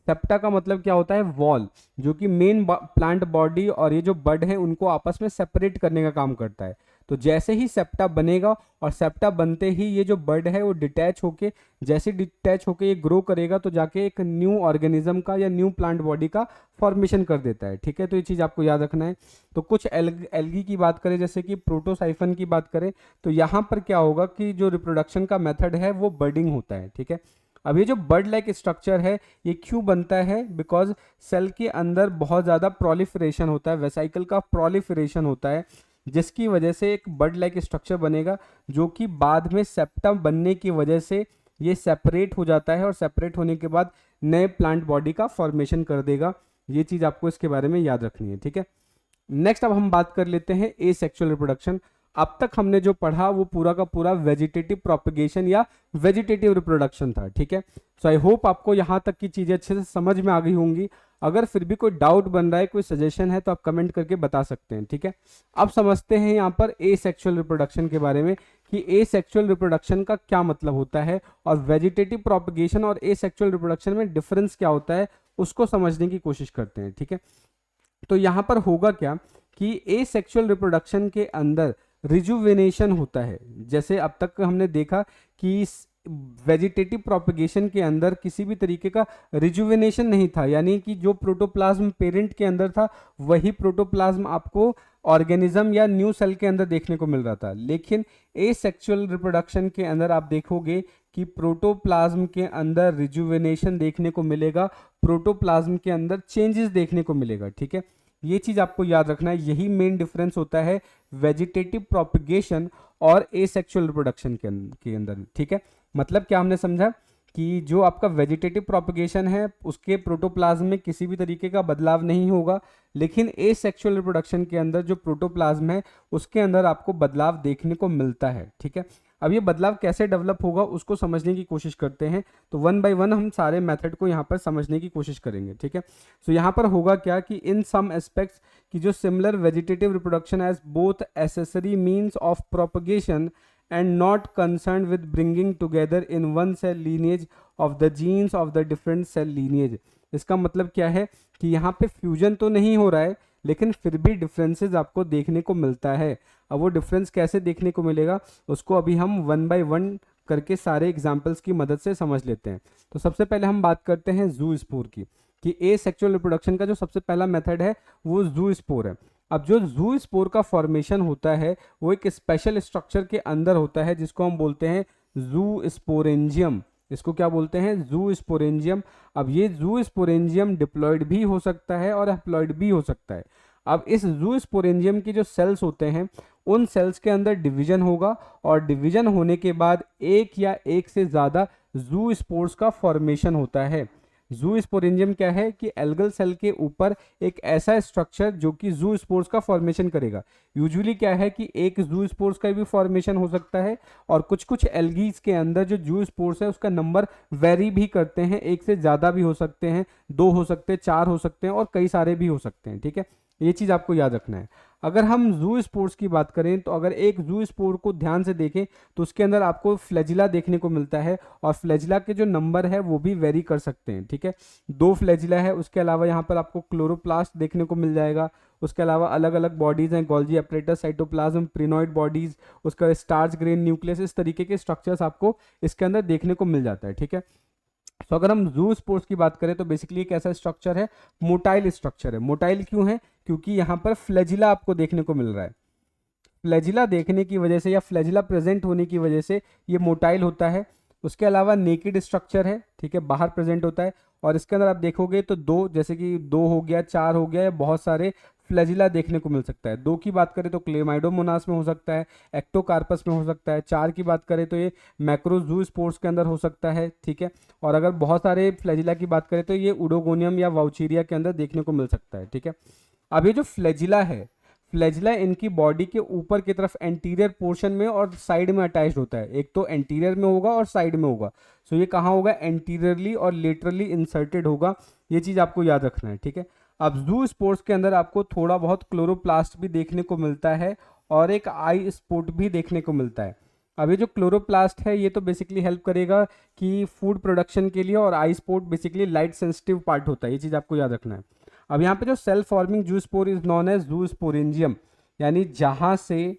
सेप्टा का मतलब क्या होता है, वॉल, जो कि मेन प्लांट बॉडी और ये जो बड है उनको आपस में सेपरेट करने का काम करता है। तो जैसे ही सेप्टा बनेगा और सेप्टा बनते ही ये जो बड है वो डिटैच होके, जैसे डिटैच होके ये ग्रो करेगा तो जाके एक न्यू ऑर्गेनिज्म का या न्यू प्लांट बॉडी का फॉर्मेशन कर देता है। ठीक है, तो ये चीज़ आपको याद रखना है। तो कुछ एल्गी की बात करें, जैसे कि प्रोटोसाइफन की बात करें, तो यहाँ पर क्या होगा कि जो रिप्रोडक्शन का मेथड है वो बडिंग होता है। ठीक है, अब ये जो बर्ड लाइक स्ट्रक्चर है ये क्यों बनता है, बिकॉज सेल के अंदर बहुत ज़्यादा प्रोलिफरेशन होता है, वेसाइकल का प्रोलिफरेशन होता है, जिसकी वजह से एक बर्ड लाइक स्ट्रक्चर बनेगा, जो कि बाद में सेप्टम बनने की वजह से ये सेपरेट हो जाता है और सेपरेट होने के बाद नए प्लांट बॉडी का फॉर्मेशन कर देगा। ये चीज़ आपको इसके बारे में याद रखनी है। ठीक है, नेक्स्ट अब हम बात कर लेते हैं एसेक्सुअल रिप्रोडक्शन। अब तक हमने जो पढ़ा वो पूरा का पूरा वेजिटेटिव प्रोपगेशन या वेजिटेटिव रिप्रोडक्शन था। ठीक है, सो आई होप आपको यहाँ तक की चीज़ें अच्छे से समझ में आ गई होंगी। अगर फिर भी कोई डाउट बन रहा है, कोई सजेशन है, तो आप कमेंट करके बता सकते हैं। ठीक है, अब समझते हैं यहाँ पर एसेक्सुअल रिप्रोडक्शन के बारे में कि एसेक्सुअल रिप्रोडक्शन का क्या मतलब होता है और वेजिटेटिव प्रोपगेशन और एसेक्सुअल रिप्रोडक्शन में डिफरेंस क्या होता है, उसको समझने की कोशिश करते हैं। ठीक है, तो यहाँ पर होगा क्या कि एसेक्सुअल रिप्रोडक्शन के अंदर रिजुविनेशन होता है। जैसे अब तक हमने देखा कि वेजिटेटिव प्रोपगेशन के अंदर किसी भी तरीके का रिजुविनेशन नहीं था, यानी कि जो प्रोटोप्लाज्म पेरेंट के अंदर था वही प्रोटोप्लाज्म आपको ऑर्गेनिज्म या न्यू सेल के अंदर देखने को मिल रहा था। लेकिन एसेक्सुअल रिप्रोडक्शन के अंदर आप देखोगे कि प्रोटोप्लाज्म के अंदर रिजुविनेशन देखने को मिलेगा, प्रोटोप्लाज्म के अंदर चेंजेस देखने को मिलेगा। ठीक है, ये चीज आपको याद रखना है, यही मेन डिफरेंस होता है वेजिटेटिव प्रोपगेशन और एसेक्सुअल रिप्रोडक्शन के अंदर। ठीक है, मतलब क्या हमने समझा कि जो आपका वेजिटेटिव प्रोपगेशन है उसके प्रोटोप्लाज्म में किसी भी तरीके का बदलाव नहीं होगा, लेकिन एसेक्सुअल रिप्रोडक्शन के अंदर जो प्रोटोप्लाज्म है उसके अंदर आपको बदलाव देखने को मिलता है। ठीक है, अब ये बदलाव कैसे डेवलप होगा उसको समझने की कोशिश करते हैं। तो वन बाय वन हम सारे मेथड को यहाँ पर समझने की कोशिश करेंगे। ठीक है, सो यहाँ पर होगा क्या कि इन सम एस्पेक्ट्स की जो similar vegetative reproduction as both accessory means of propagation and not concerned with bringing together in one cell lineage of the genes of the different cell lineage। इसका मतलब क्या है कि यहाँ पे फ्यूजन तो नहीं हो रहा है, लेकिन फिर भी डिफरेंसेस आपको देखने को मिलता है। अब वो डिफरेंस कैसे देखने को मिलेगा उसको अभी हम वन बाय वन करके सारे एग्जाम्पल्स की मदद से समझ लेते हैं। तो सबसे पहले हम बात करते हैं ज़ूस्पोर की, कि एसेक्सुअल रिप्रोडक्शन का जो सबसे पहला मेथड है वो ज़ूस्पोर है। अब जो ज़ूस्पोर का फॉर्मेशन होता है वो एक स्पेशल स्ट्रक्चर के अंदर होता है जिसको हम बोलते हैं ज़ूस्पोरेंजियम। इसको क्या बोलते हैं, ज़ूस्पोरेंजियम। अब ये ज़ूस्पोरेंजियम डिप्लॉयड भी हो सकता है और हैप्लॉयड भी हो सकता है। अब इस ज़ूस्पोरेंजियम की जो सेल्स होते हैं उन सेल्स के अंदर डिवीजन होगा और डिवीजन होने के बाद एक या एक से ज़्यादा ज़ूस्पोर्स का फॉर्मेशन होता है। ज़ूस्पोरेंजियम क्या है कि एल्गल सेल के ऊपर एक ऐसा स्ट्रक्चर जो कि ज़ूस्पोर्स का फॉर्मेशन करेगा। यूजुअली क्या है कि एक ज़ूस्पोर्स का भी फॉर्मेशन हो सकता है और कुछ कुछ एल्गीज के अंदर जो ज़ूस्पोर्स है उसका नंबर वेरी भी करते हैं, एक से ज़्यादा भी हो सकते हैं, 2 हो सकते हैं, 4 हो सकते हैं और कई सारे भी हो सकते हैं। ठीक है, ये चीज़ आपको याद रखना है। अगर हम ज़ूस्पोर्स की बात करें तो अगर एक ज़ूस्पोर को ध्यान से देखें तो उसके अंदर आपको फ्लैजिला देखने को मिलता है और फ्लैजिला के जो नंबर है वो भी वेरी कर सकते हैं। ठीक है, 2 फ्लैजिला है, उसके अलावा यहाँ पर आपको क्लोरोप्लास्ट देखने को मिल जाएगा। उसके अलावा अलग अलग बॉडीज हैं, गोल्जी एपरेटस, साइटोप्लाज्म, प्रिनॉइड बॉडीज, उसका स्टार्च ग्रेन न्यूक्लियस, इस तरीके के स्ट्रक्चर्स आपको इसके अंदर देखने को मिल जाता है। ठीक है, तो अगर हम ज़ूस्पोर्स की बात करें तो बेसिकली एक ऐसा स्ट्रक्चर है, मोटाइल स्ट्रक्चर है। मोटाइल क्यों है, क्योंकि यहाँ पर फ्लैजिला आपको देखने को मिल रहा है। फ्लैजिला देखने की वजह से या फ्लैजिला प्रेजेंट होने की वजह से ये मोटाइल होता है। उसके अलावा नेकेड स्ट्रक्चर है, ठीक है, बाहर प्रेजेंट होता है। और इसके अंदर आप देखोगे तो दो, जैसे कि 2 हो गया, 4 हो गया, या बहुत सारे फ्लैजिला देखने को मिल सकता है। 2 की बात करें तो क्लेमाइडोमोनास में हो सकता है, एक्टोकार्पस में हो सकता है। 4 की बात करें तो ये मैक्रोजूस्पोर्स के अंदर हो सकता है, ठीक है। और अगर बहुत सारे फ्लैजिला की बात करें तो ये उडोगोनियम या वाउचीरिया के अंदर देखने को मिल सकता है, ठीक है। अब ये जो फ्लैजिला है, फ्लैजिला इनकी बॉडी के ऊपर की तरफ एंटीरियर पोर्शन में और साइड में अटैच्ड होता है। एक तो एंटीरियर में होगा और साइड में होगा। सो ये कहाँ होगा, एंटीरियरली और लेटरली इंसर्टेड होगा। ये चीज़ आपको याद रखना है, ठीक है। अब जू स्पोर्ट्स के अंदर आपको थोड़ा बहुत क्लोरोप्लास्ट भी देखने को मिलता है और एक आई स्पोर्ट भी देखने को मिलता है। अब ये जो क्लोरोप्लास्ट है ये तो बेसिकली हेल्प करेगा कि फूड प्रोडक्शन के लिए, और आई sport basically light sensitive part होता है। ये चीज़ आपको याद रखना है। अब यहाँ पे जो सेल फॉर्मिंग जू स्पोर इज नॉन एज जू स्पोरेंजियम, यानी जहाँ से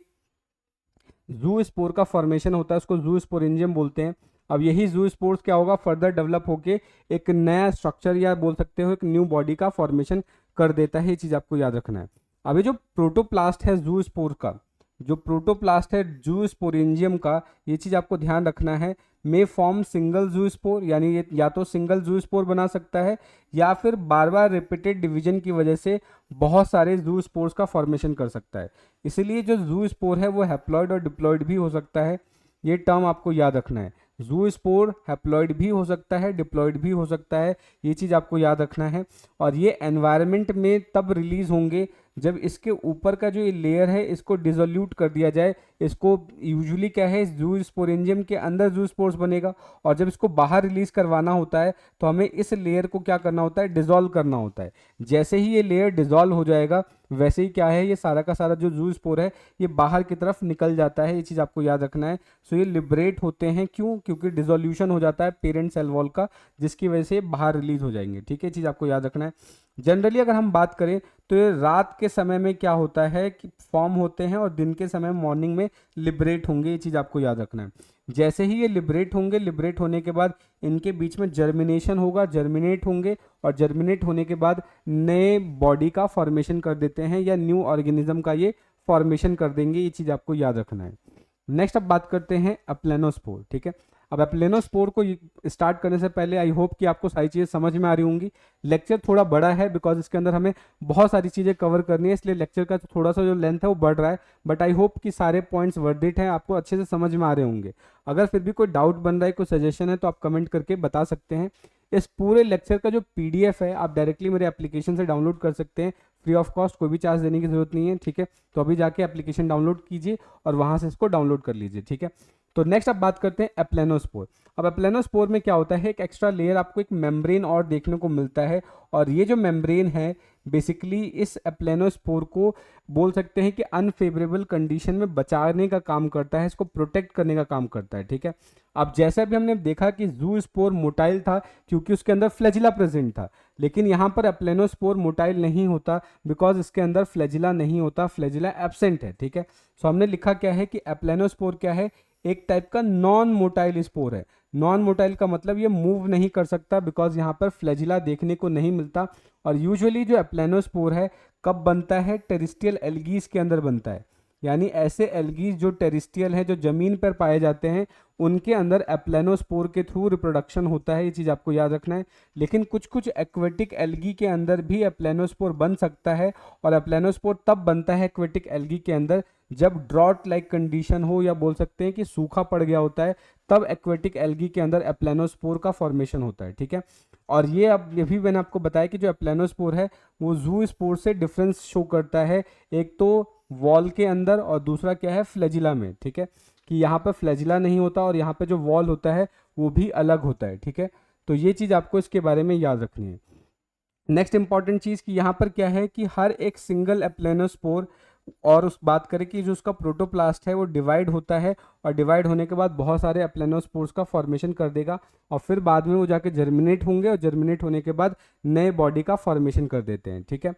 जू स्पोर का फॉर्मेशन होता है उसको जू स्पोरेंजियम बोलते हैं। अब यही जू स्पोर्स क्या होगा, फर्दर डेवलप होके एक नया स्ट्रक्चर या बोल सकते हो एक न्यू बॉडी का फॉर्मेशन कर देता है। ये चीज़ आपको याद रखना है। अभी जो प्रोटोप्लास्ट है जू स्पोर का, जो प्रोटोप्लास्ट है जू स्पोरेंजियम का, ये चीज़ आपको ध्यान रखना है, मे फॉर्म सिंगल जू स्पोर, यानी ये या तो सिंगल जू स्पोर बना सकता है या फिर बार बार रिपीटेड डिवीजन की वजह से बहुत सारे जू स्पोर्स का फॉर्मेशन कर सकता है। इसीलिए जो जू स्पोर है वो हैप्लॉइड और डिप्लॉइड भी हो सकता है। ये टर्म आपको याद रखना है। जू स्पोर हैप्लॉइड भी हो सकता है, डिप्लॉइड भी हो सकता है। ये चीज़ आपको याद रखना है। और ये एनवायरनमेंट में तब रिलीज होंगे जब इसके ऊपर का जो ये लेयर है इसको डिसोल्यूट कर दिया जाए। इसको यूजुअली क्या है, जू स्पोरेंजियम के अंदर जू स्पोर्स बनेगा, और जब इसको बाहर रिलीज करवाना होता है तो हमें इस लेयर को क्या करना होता है, डिसॉल्व करना होता है। जैसे ही ये लेयर डिसॉल्व हो जाएगा वैसे ही क्या है, ये सारा का सारा जो जू स्पोर है ये बाहर की तरफ निकल जाता है। ये चीज़ आपको याद रखना है। सो ये लिबरेट होते हैं, क्यों, क्योंकि डिसोल्यूशन हो जाता है पेरेंट सेल वॉल का, जिसकी वजह से बाहर रिलीज हो जाएंगे, ठीक है। चीज़ आपको याद रखना है। जनरली अगर हम बात करें तो ये रात के समय में क्या होता है कि फॉर्म होते हैं, और दिन के समय मॉर्निंग में लिबरेट होंगे। ये चीज़ आपको याद रखना है। जैसे ही ये लिबरेट होंगे, लिबरेट होने के बाद इनके बीच में जर्मिनेशन होगा, जर्मिनेट होंगे, और जर्मिनेट होने के बाद नए बॉडी का फॉर्मेशन कर देते हैं, या न्यू ऑर्गेनिज्म का ये फॉर्मेशन कर देंगे। ये चीज़ आपको याद रखना है। नेक्स्ट अब बात करते हैं अप्लेनोस्पोर, ठीक है। अब अप्लेनोस्पोर को स्टार्ट करने से पहले आई होप कि आपको सारी चीज़ें समझ में आ रही होंगी। लेक्चर थोड़ा बड़ा है बिकॉज इसके अंदर हमें बहुत सारी चीज़ें कवर करनी है, इसलिए लेक्चर का थोड़ा सा जो लेंथ है वो बढ़ रहा है। बट आई होप कि सारे पॉइंट्स वर्थ इट हैं, आपको अच्छे से समझ में आ रहे होंगे। अगर फिर भी कोई डाउट बन रहा है, कोई सजेशन है, तो आप कमेंट करके बता सकते हैं। इस पूरे लेक्चर का जो PDF है आप डायरेक्टली मेरे एप्लीकेशन से डाउनलोड कर सकते हैं, फ्री ऑफ कॉस्ट, कोई भी चार्ज देने की जरूरत नहीं है, ठीक है। तो अभी जाके एप्लीकेशन डाउनलोड कीजिए और वहाँ से इसको डाउनलोड कर लीजिए, ठीक है। तो नेक्स्ट अब बात करते हैं एप्लेनोस्पोर। अब एप्लेनोस्पोर में क्या होता है, एक एक्स्ट्रा लेयर आपको एक मेम्ब्रेन और देखने को मिलता है, और ये जो मेम्ब्रेन है बेसिकली इस एप्लेनोस्पोर को बोल सकते हैं कि अनफेवरेबल कंडीशन में बचाने का काम करता है, इसको प्रोटेक्ट करने का काम करता है, ठीक है। अब जैसे अभी हमने देखा कि जू स्पोर मोटाइल था क्योंकि उसके अंदर फ्लैजिला प्रेजेंट था, लेकिन यहाँ पर एप्लेनोस्पोर मोटाइल नहीं होता बिकॉज इसके अंदर फ्लैजिला नहीं होता, फ्लैजिला एब्सेंट है, ठीक है। सो हमने लिखा क्या है कि एप्लेनोस्पोर क्या है, एक टाइप का नॉन मोटाइल स्पोर है। नॉन मोटाइल का मतलब ये मूव नहीं कर सकता बिकॉज यहाँ पर फ्लैजिला देखने को नहीं मिलता। और यूजुअली जो एप्लेनोस्पोर है कब बनता है, टेरिस्ट्रियल एल्गीज के अंदर बनता है, यानी ऐसे एल्गीज जो टेरिस्ट्रियल है, जो जमीन पर पाए जाते हैं, उनके अंदर एप्लेनोस्पोर के थ्रू रिप्रोडक्शन होता है। ये चीज़ आपको याद रखना है। लेकिन कुछ कुछ एक्वेटिक एल्गी के अंदर भी एप्लेनोस्पोर बन सकता है, और एप्लेनोस्पोर तब बनता है एक्वेटिक एल्गी के अंदर जब ड्रॉट लाइक कंडीशन हो, या बोल सकते हैं कि सूखा पड़ गया होता है, तब एक्वेटिक एल्गी के अंदर एप्लेनोस्पोर का फॉर्मेशन होता है, ठीक है। और ये अब ये भी मैंने आपको बताया कि जो एप्लेनोस्पोर है वो जू स्पोर से डिफरेंस शो करता है, एक तो वॉल के अंदर और दूसरा क्या है, फ्लैजिला में, ठीक है, कि यहाँ पर फ्लैजिला नहीं होता और यहाँ पे जो वॉल होता है वो भी अलग होता है, ठीक है। तो ये चीज़ आपको इसके बारे में याद रखनी है। नेक्स्ट इंपॉर्टेंट चीज़ कि यहाँ पर क्या है कि हर एक सिंगल एप्लेनोस्पोर, और उस बात करें कि जो उसका प्रोटोप्लास्ट है वो डिवाइड होता है, और डिवाइड होने के बाद बहुत सारे एप्लेनोस्पोर्स का फॉर्मेशन कर देगा, और फिर बाद में वो जाके जर्मिनेट होंगे, और जर्मिनेट होने के बाद नए बॉडी का फॉर्मेशन कर देते हैं, ठीक है।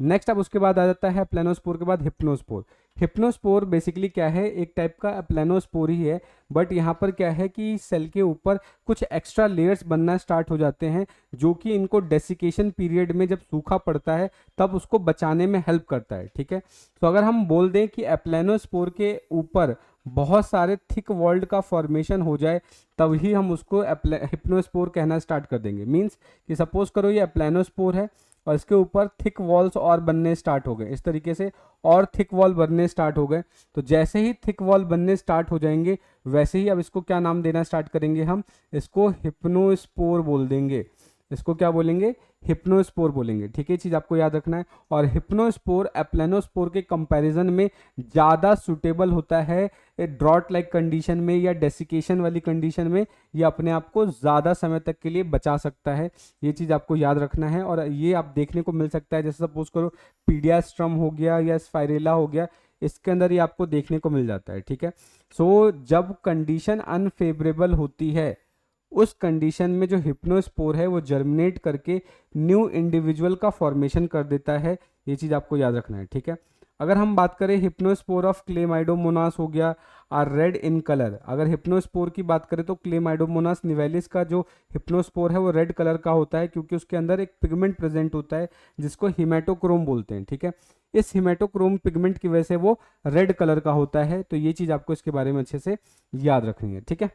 नेक्स्ट अब उसके बाद आ जाता है प्लेनोस्पोर के बाद हिप्नोस्पोर। हिप्नोस्पोर बेसिकली क्या है, एक टाइप का प्लेनोस्पोर ही है, बट यहाँ पर क्या है कि सेल के ऊपर कुछ एक्स्ट्रा लेयर्स बनना स्टार्ट हो जाते हैं, जो कि इनको डेसिकेशन पीरियड में जब सूखा पड़ता है तब उसको बचाने में हेल्प करता है। ठीक है, तो अगर हम बोल दें कि एप्लेनोस्पोर के ऊपर बहुत सारे थिक वॉल्ड का फॉर्मेशन हो जाए तभी हम उसको हिप्नोस्पोर कहना स्टार्ट कर देंगे। मीन्स कि सपोज करो ये एप्लेनोस्पोर है और इसके ऊपर थिक वॉल्स और बनने स्टार्ट हो गए, इस तरीके से और थिक वॉल बनने स्टार्ट हो गए। तो जैसे ही थिक वॉल बनने स्टार्ट हो जाएंगे वैसे ही अब इसको क्या नाम देना स्टार्ट करेंगे, हम इसको हिप्नोस्पोर बोल देंगे। इसको क्या बोलेंगे, हिप्नोस्पोर बोलेंगे। ठीक है, चीज़ आपको याद रखना है। और हिप्नोस्पोर एप्लेनोस्पोर के कंपैरिजन में ज़्यादा सुटेबल होता है ड्रॉट लाइक कंडीशन में या डेसिकेशन वाली कंडीशन में, ये अपने आप को ज़्यादा समय तक के लिए बचा सकता है। ये चीज़ आपको याद रखना है। और ये आप देखने को मिल सकता है, जैसे सपोज करो पीडियास्ट्रम हो गया या स्पाइरेला हो गया, इसके अंदर ये आपको देखने को मिल जाता है। ठीक है, सो जब कंडीशन अनफेवरेबल होती है उस कंडीशन में जो हिप्नोस्पोर है वो जर्मिनेट करके न्यू इंडिविजुअल का फॉर्मेशन कर देता है। ये चीज़ आपको याद रखना है। ठीक है, अगर हम बात करें हिप्नोस्पोर ऑफ क्लेमाइडोमोनास हो गया आर रेड इन कलर। अगर हिप्नोस्पोर की बात करें तो क्लेमाइडोमोनास निवेलिस का जो हिप्नोस्पोर है वो रेड कलर का होता है, क्योंकि उसके अंदर एक पिगमेंट प्रेजेंट होता है जिसको हिमेटोक्रोम बोलते हैं। ठीक है, इस हिमेटोक्रोम पिगमेंट की वजह से वो रेड कलर का होता है। तो ये चीज़ आपको इसके बारे में अच्छे से याद रखनी है। ठीक है,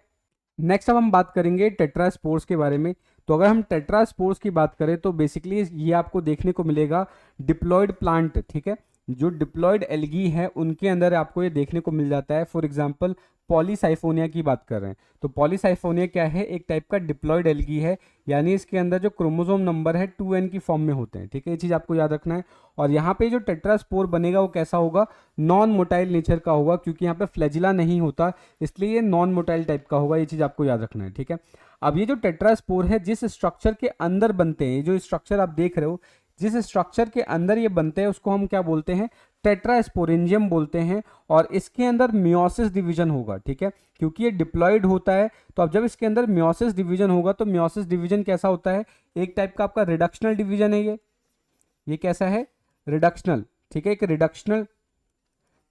नेक्स्ट अब हम बात करेंगे टेट्रास्पोर्स के बारे में। तो अगर हम टेट्रास्पोर्स की बात करें तो बेसिकली ये आपको देखने को मिलेगा डिप्लॉयड प्लांट। ठीक है, जो डिप्लॉयड एल्गी है उनके अंदर आपको ये देखने को मिल जाता है। फॉर एग्जांपल पॉलीसाइफोनिया की बात कर रहे हैं तो पॉलीसाइफोनिया क्या है, एक टाइप का डिप्लॉयड एल्गी है, यानी इसके अंदर जो क्रोमोसोम नंबर है 2n की फॉर्म में होते हैं। ठीक है, ये चीज़ आपको याद रखना है। और यहाँ पे जो टेट्रास्पोर बनेगा वो कैसा होगा, नॉन मोटाइल नेचर का होगा, क्योंकि यहाँ पे फ्लैजिला नहीं होता, इसलिए ये नॉन मोटाइल टाइप का होगा। ये चीज़ आपको याद रखना है। ठीक है, अब ये जो टेट्रास्पोर है जिस स्ट्रक्चर के अंदर बनते हैं, जो स्ट्रक्चर आप देख रहे हो जिस स्ट्रक्चर के अंदर ये बनते हैं उसको हम क्या बोलते हैं, टेट्रास्पोरेंजियम बोलते हैं। और इसके अंदर मियोसिस डिवीजन होगा। ठीक है, क्योंकि ये डिप्लॉयड होता है तो अब जब इसके अंदर मियोसिस डिवीजन होगा तो मियोसिस डिवीजन कैसा होता है, एक टाइप का आपका रिडक्शनल डिवीजन है। ये कैसा है, रिडक्शनल। ठीक है,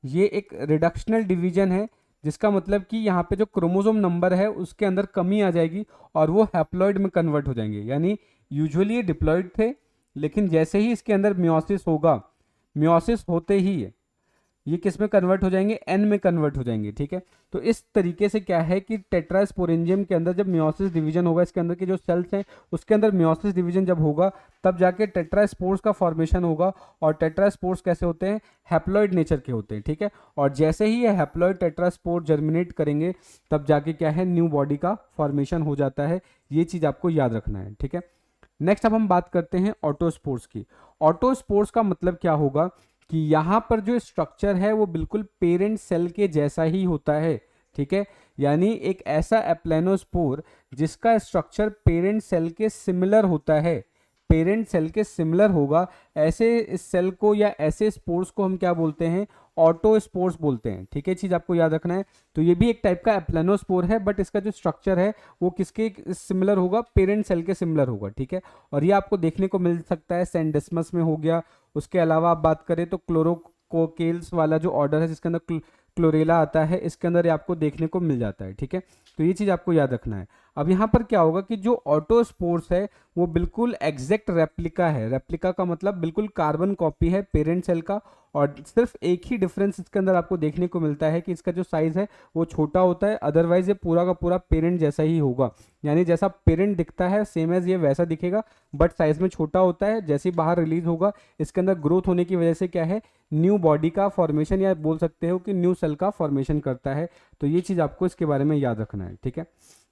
ये एक रिडक्शनल डिवीजन है, जिसका मतलब कि यहाँ पे जो क्रोमोसोम नंबर है उसके अंदर कमी आ जाएगी और वो हैप्लॉइड में कन्वर्ट हो जाएंगे। यानी यूजुअली ये डिप्लॉयड थे, लेकिन जैसे ही इसके अंदर मियोसिस होगा, मियोसिस होते ही ये किस में कन्वर्ट हो जाएंगे, एन में कन्वर्ट हो जाएंगे। ठीक है, तो इस तरीके से क्या है कि टेट्रास्पोरेंजियम के अंदर जब मियोसिस डिवीजन होगा, इसके अंदर के जो सेल्स हैं उसके अंदर मियोसिस डिवीजन जब होगा तब जाके टेट्रास्पोर्स का फॉर्मेशन होगा। और टेट्रास्पोर्स कैसे होते हैं, हैप्लॉइड नेचर के होते हैं। ठीक है, और जैसे ही ये हैप्लॉइड टेट्रास्पोर जर्मिनेट करेंगे तब जाके क्या है, न्यू बॉडी का फॉर्मेशन हो जाता है। ये चीज़ आपको याद रखना है। ठीक है, नेक्स्ट अब हम बात करते हैं ऑटोस्पोर्स की। ऑटोस्पोर्स का मतलब क्या होगा कि यहाँ पर जो स्ट्रक्चर है वो बिल्कुल पेरेंट सेल के जैसा ही होता है। ठीक है, यानी एक ऐसा एप्लेनोस्पोर जिसका स्ट्रक्चर पेरेंट सेल के सिमिलर होता है, पेरेंट सेल के सिमिलर होगा, ऐसे इस सेल को या ऐसे स्पोर्स को हम क्या बोलते हैं, ऑटोस्पोर्स बोलते हैं। ठीक है, चीज़ आपको याद रखना है। तो ये भी एक टाइप का एप्लेनोस्पोर है, बट इसका जो स्ट्रक्चर है वो किसके सिमिलर होगा, पेरेंट सेल के सिमिलर होगा। ठीक है, और ये आपको देखने को मिल सकता है सेंडेस्मस में हो गया। उसके अलावा आप बात करें तो क्लोरोकोकेल्स वाला जो ऑर्डर है जिसके अंदर क्लोरेला आता है, इसके अंदर ये आपको देखने को मिल जाता है। ठीक है, तो ये चीज़ आपको याद रखना है। अब यहाँ पर क्या होगा कि जो ऑटोस्पोर्स है वो बिल्कुल एग्जैक्ट रेप्लिका है। रेप्लिका का मतलब बिल्कुल कार्बन कॉपी है पेरेंट सेल का, और सिर्फ एक ही डिफरेंस इसके अंदर आपको देखने को मिलता है कि इसका जो साइज है वो छोटा होता है, अदरवाइज ये पूरा का पूरा पेरेंट जैसा ही होगा। यानी जैसा पेरेंट दिखता है सेम एज ये वैसा दिखेगा, बट साइज में छोटा होता है। जैसे ही बाहर रिलीज होगा इसके अंदर ग्रोथ होने की वजह से क्या है, न्यू बॉडी का फॉर्मेशन, या बोल सकते हो कि न्यू सेल का फॉर्मेशन करता है। तो ये चीज़ आपको इसके बारे में याद रखना है। ठीक है,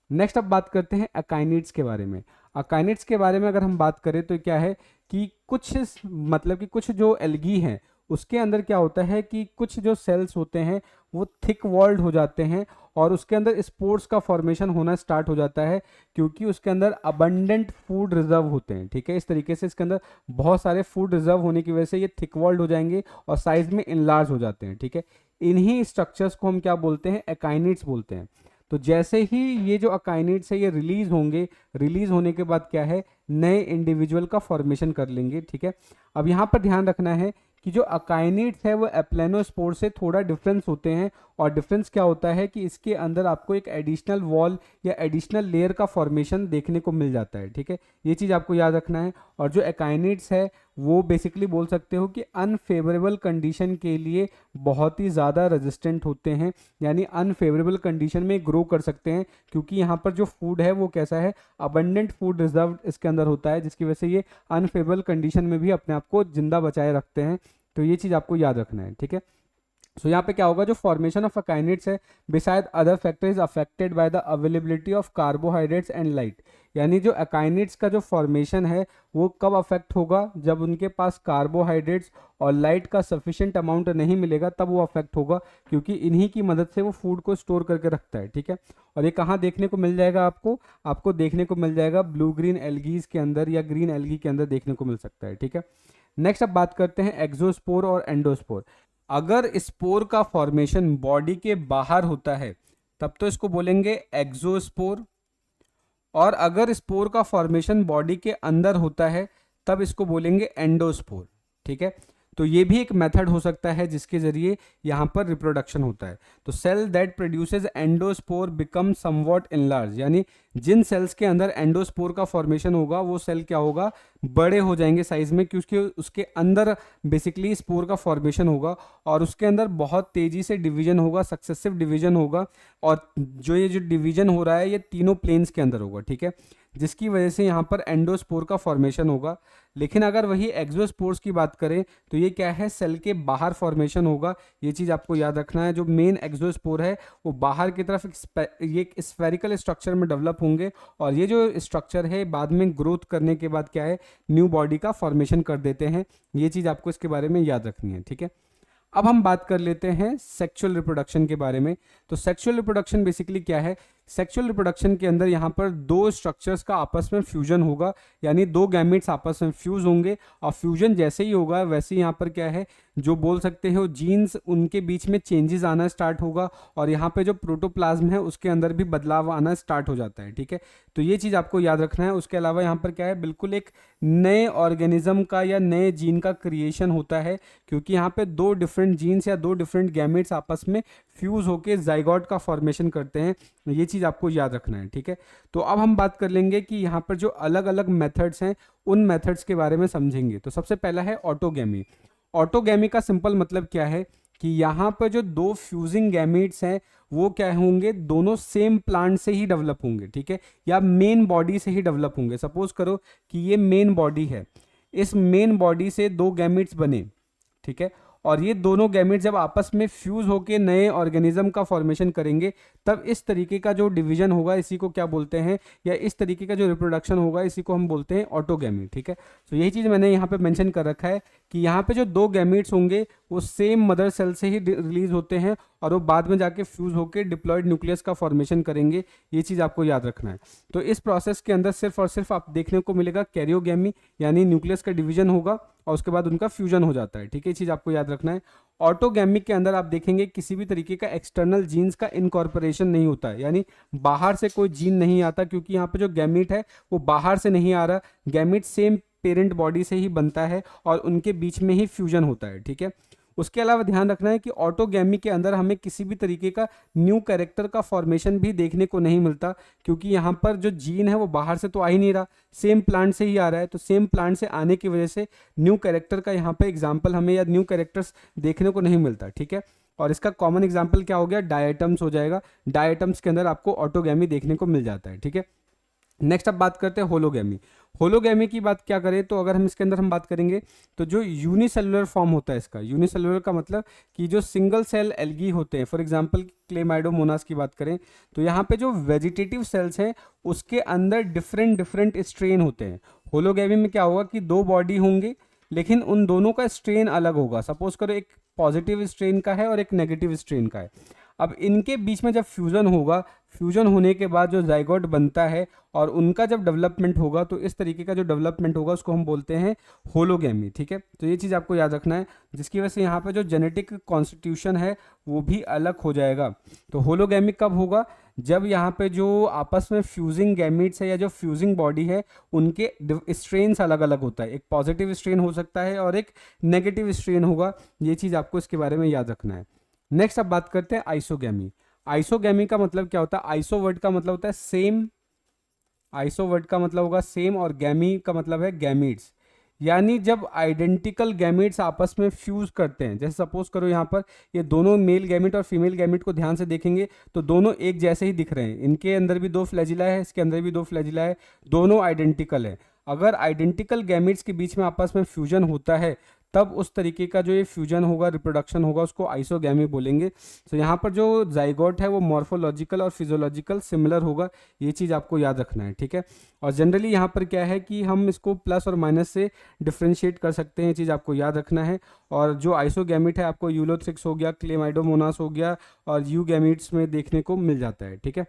नेक्स्ट अब बात करते हैं अकाइनिड्स के बारे में। अकाइनिड्स के बारे में अगर हम बात करें तो क्या है कि कुछ जो एल्गी हैं उसके अंदर क्या होता है कि कुछ जो सेल्स होते हैं वो थिक वॉल्ड हो जाते हैं और उसके अंदर स्पोर्स का फॉर्मेशन होना स्टार्ट हो जाता है, क्योंकि उसके अंदर अबंडेंट फूड रिजर्व होते हैं। ठीक है, इस तरीके से इसके अंदर बहुत सारे फूड रिजर्व होने की वजह से ये थिक वॉल्ड हो जाएंगे और साइज में इनलार्ज हो जाते हैं। ठीक है, इन्हीं स्ट्रक्चर्स को हम क्या बोलते हैं, अकाइनिड्स बोलते हैं। तो जैसे ही ये जो अकाइनेट्स है ये रिलीज होंगे, रिलीज होने के बाद क्या है, नए इंडिविजुअल का फॉर्मेशन कर लेंगे, ठीक है। अब यहाँ पर ध्यान रखना है कि जो अकाइनेट्स है वो एप्लेनोस्पोर से थोड़ा डिफरेंस होते हैं, और डिफरेंस क्या होता है कि इसके अंदर आपको एक एडिशनल वॉल या एडिशनल लेयर का फॉर्मेशन देखने को मिल जाता है, ठीक है। ये चीज़ आपको याद रखना है। और जो अकाइनेट्स है वो बेसिकली बोल सकते हो कि अनफेवरेबल कंडीशन के लिए बहुत ही ज़्यादा रेजिस्टेंट होते हैं, यानी अनफेवरेबल कंडीशन में ग्रो कर सकते हैं, क्योंकि यहाँ पर जो फूड है वो कैसा है, अबंडेंट फूड रिजर्व इसके अंदर होता है, जिसकी वजह से ये अनफेवरेबल कंडीशन में भी अपने आप को जिंदा बचाए रखते हैं। तो ये चीज़ आपको याद रखना है, ठीक है। सो यहाँ पे क्या होगा, जो फॉर्मेशन ऑफ अकाइनेट्स है beside other factors affected by the availability of carbohydrates and light, यानी जो अकाइनेट्स का जो फॉर्मेशन है वो कब अफेक्ट होगा, जब उनके पास कार्बोहाइड्रेट्स और लाइट का सफिशिएंट अमाउंट नहीं मिलेगा तब वो अफेक्ट होगा, क्योंकि इन्हीं की मदद से वो फूड को स्टोर करके रखता है, ठीक है। और ये कहाँ देखने को मिल जाएगा, आपको देखने को मिल जाएगा ब्लू ग्रीन एल्गीज के अंदर या ग्रीन एल्गी के अंदर देखने को मिल सकता है, ठीक है। नेक्स्ट अब बात करते हैं एक्सोस्पोर और एंडोस्पोर। अगर स्पोर का फॉर्मेशन बॉडी के बाहर होता है तब तो इसको बोलेंगे एक्सोस्पोर, और अगर स्पोर का फॉर्मेशन बॉडी के अंदर होता है तब इसको बोलेंगे एंडोस्पोर, ठीक है। तो ये भी एक मेथड हो सकता है जिसके जरिए यहाँ पर रिप्रोडक्शन होता है। तो cell that produces endospore become somewhat enlarge, यानी जिन सेल्स के अंदर एंडोस्पोर का फॉर्मेशन होगा वो सेल क्या होगा, बड़े हो जाएंगे साइज में, क्योंकि उसके अंदर बेसिकली स्पोर का फॉर्मेशन होगा और उसके अंदर बहुत तेजी से डिवीजन होगा, सक्सेसिव डिवीजन होगा, और ये जो डिवीजन हो रहा है ये तीनों प्लेन्स के अंदर होगा, ठीक है, जिसकी वजह से यहाँ पर एंडोस्पोर का फॉर्मेशन होगा। लेकिन अगर वही एक्सोस्पोर्स की बात करें तो ये क्या है, सेल के बाहर फॉर्मेशन होगा। ये चीज़ आपको याद रखना है, जो मेन एक्सोस्पोर है वो बाहर की तरफ ये स्फेरिकल स्ट्रक्चर में डेवलप होंगे, और ये जो स्ट्रक्चर है बाद में ग्रोथ करने के बाद क्या है, न्यू बॉडी का फॉर्मेशन कर देते हैं। ये चीज़ आपको इसके बारे में याद रखनी है, ठीक है। अब हम बात कर लेते हैं सेक्सुअल रिप्रोडक्शन के बारे में। तो सेक्सुअल रिप्रोडक्शन बेसिकली क्या है, सेक्सुअल रिप्रोडक्शन के अंदर यहाँ पर दो स्ट्रक्चर्स का आपस में फ्यूजन होगा, यानी दो गैमेट्स आपस में फ्यूज होंगे, और फ्यूजन जैसे ही होगा वैसे ही यहाँ पर क्या है, जो बोल सकते हो जीन्स, उनके बीच में चेंजेस आना स्टार्ट होगा, और यहाँ पे जो प्रोटोप्लाज्म है उसके अंदर भी बदलाव आना स्टार्ट हो जाता है, ठीक है। तो ये चीज़ आपको याद रखना है। उसके अलावा यहाँ पर क्या है, बिल्कुल एक नए ऑर्गेनिज्म का या नए जीन का क्रिएशन होता है, क्योंकि यहाँ पे दो डिफरेंट जीन्स या दो डिफरेंट गैमेट्स आपस में फ्यूज होकर जाइगोट का फॉर्मेशन करते हैं। ये चीज़ आपको याद रखना है, ठीक है। तो अब हम बात कर लेंगे कि यहाँ पर जो अलग अलग मेथड्स हैं उन मेथड्स के बारे में समझेंगे। तो सबसे पहला है ऑटोगैमी। ऑटोगैमी का सिंपल मतलब क्या है कि यहाँ पर जो दो फ्यूजिंग गैमेट्स हैं वो क्या होंगे, दोनों सेम प्लांट से ही डेवलप होंगे, ठीक है, या मेन बॉडी से ही डेवलप होंगे। सपोज करो कि ये मेन बॉडी है, इस मेन बॉडी से दो गैमेट्स बने, ठीक है, और ये दोनों गैमेट्स जब आपस में फ्यूज होकर नए ऑर्गेनिज्म का फॉर्मेशन करेंगे तब इस तरीके का जो डिवीजन होगा इसी को क्या बोलते हैं, या इस तरीके का जो रिप्रोडक्शन होगा इसी को हम बोलते हैं ऑटोगैमी, ठीक है। तो यही चीज़ मैंने यहाँ पे मेंशन कर रखा है कि यहाँ पे जो दो गैमेट्स होंगे वो सेम मदर सेल से ही रिलीज होते हैं और वो बाद में जाके फ्यूज होकर डिप्लॉयड न्यूक्लियस का फॉर्मेशन करेंगे। ये चीज़ आपको याद रखना है। तो इस प्रोसेस के अंदर सिर्फ और सिर्फ आप देखने को मिलेगा कैरियोगैमी, यानी न्यूक्लियस का डिवीजन होगा और उसके बाद उनका फ्यूजन हो जाता है, ठीक है। ये चीज़ आपको याद रखना है। ऑटोगैमी के अंदर आप देखेंगे किसी भी तरीके का एक्सटर्नल जीन्स का इनकॉर्पोरेशन नहीं होता है, यानी बाहर से कोई जीन नहीं आता, क्योंकि यहाँ पे जो गैमीट है वो बाहर से नहीं आ रहा, गैमीट सेम पेरेंट बॉडी से ही बनता है और उनके बीच में ही फ्यूजन होता है, ठीक है। उसके अलावा ध्यान रखना है कि ऑटोगैमी के अंदर हमें किसी भी तरीके का न्यू कैरेक्टर का फॉर्मेशन भी देखने को नहीं मिलता, क्योंकि यहाँ पर जो जीन है वो बाहर से तो आ ही नहीं रहा, सेम प्लांट से ही आ रहा है। तो सेम प्लांट से आने की वजह से न्यू कैरेक्टर का यहाँ पर एग्जाम्पल हमें या न्यू कैरेक्टर्स देखने को नहीं मिलता, ठीक है। और इसका कॉमन एग्जाम्पल क्या हो गया, डायटम्स हो जाएगा। डायटम्स के अंदर आपको ऑटोगैमी देखने को मिल जाता है, ठीक है। नेक्स्ट अब बात करते हैं होलोगैमी। होलोगैमी की बात क्या करें तो अगर हम इसके अंदर हम बात करेंगे तो जो यूनिसेलुलर फॉर्म होता है इसका, यूनिसेलुलर का मतलब कि जो सिंगल सेल एल्गी होते हैं, फॉर एग्जांपल क्लेमाइडोमोनास की बात करें तो यहाँ पे जो वेजिटेटिव सेल्स हैं उसके अंदर डिफरेंट डिफरेंट स्ट्रेन होते हैं। होलोगैमी में क्या होगा कि दो बॉडी होंगे लेकिन उन दोनों का स्ट्रेन अलग होगा। सपोज करो एक पॉजिटिव स्ट्रेन का है और एक नेगेटिव स्ट्रेन का है। अब इनके बीच में जब फ्यूज़न होगा, फ्यूजन होने के बाद जो जाइगोट बनता है और उनका जब डेवलपमेंट होगा तो इस तरीके का जो डेवलपमेंट होगा उसको हम बोलते हैं होलोगैमी, ठीक है। तो ये चीज़ आपको याद रखना है, जिसकी वजह से यहाँ पे जो जेनेटिक कॉन्स्टिट्यूशन है वो भी अलग हो जाएगा। तो होलोगैमी कब होगा, जब यहाँ पे जो आपस में फ्यूजिंग गैमीट्स है या जो फ्यूजिंग बॉडी है उनके स्ट्रेन्स अलग अलग होता है, एक पॉजिटिव स्ट्रेन हो सकता है और एक नेगेटिव स्ट्रेन होगा, ये चीज़ आपको इसके बारे में याद रखना है। नेक्स्ट अब बात करते हैं आइसोगैमी। आइसोगैमी का मतलब क्या होता है? आइसो वर्ड का मतलब होता है सेम, आइसो वर्ड का मतलब होगा सेम, और गैमी का मतलब है गैमीट्स, यानी जब आइडेंटिकल गैमीट्स आपस में फ्यूज करते हैं। जैसे सपोज करो यहाँ पर ये दोनों मेल गैमीट और फीमेल गैमीट को ध्यान से देखेंगे तो दोनों एक जैसे ही दिख रहे हैं, इनके अंदर भी 2 फ्लैजिला है, इसके अंदर भी 2 फ्लैजिला है, दोनों आइडेंटिकल है। अगर आइडेंटिकल गैमीट्स के बीच में आपस में फ्यूजन होता है तब उस तरीके का जो ये फ्यूजन होगा, रिप्रोडक्शन होगा, उसको आइसोगैमी बोलेंगे। तो यहाँ पर जो जाइगोट है वो मॉर्फोलॉजिकल और फिजियोलॉजिकल सिमिलर होगा, ये चीज़ आपको याद रखना है, ठीक है। और जनरली यहाँ पर क्या है कि हम इसको प्लस और माइनस से डिफ्रेंशिएट कर सकते हैं, ये चीज़ आपको याद रखना है। और जो आइसोगैमिट है आपको यूलोथ्रिक्स हो गया, क्लेमाइडोमोनास हो गया और यूगैमिट्स में देखने को मिल जाता है, ठीक है।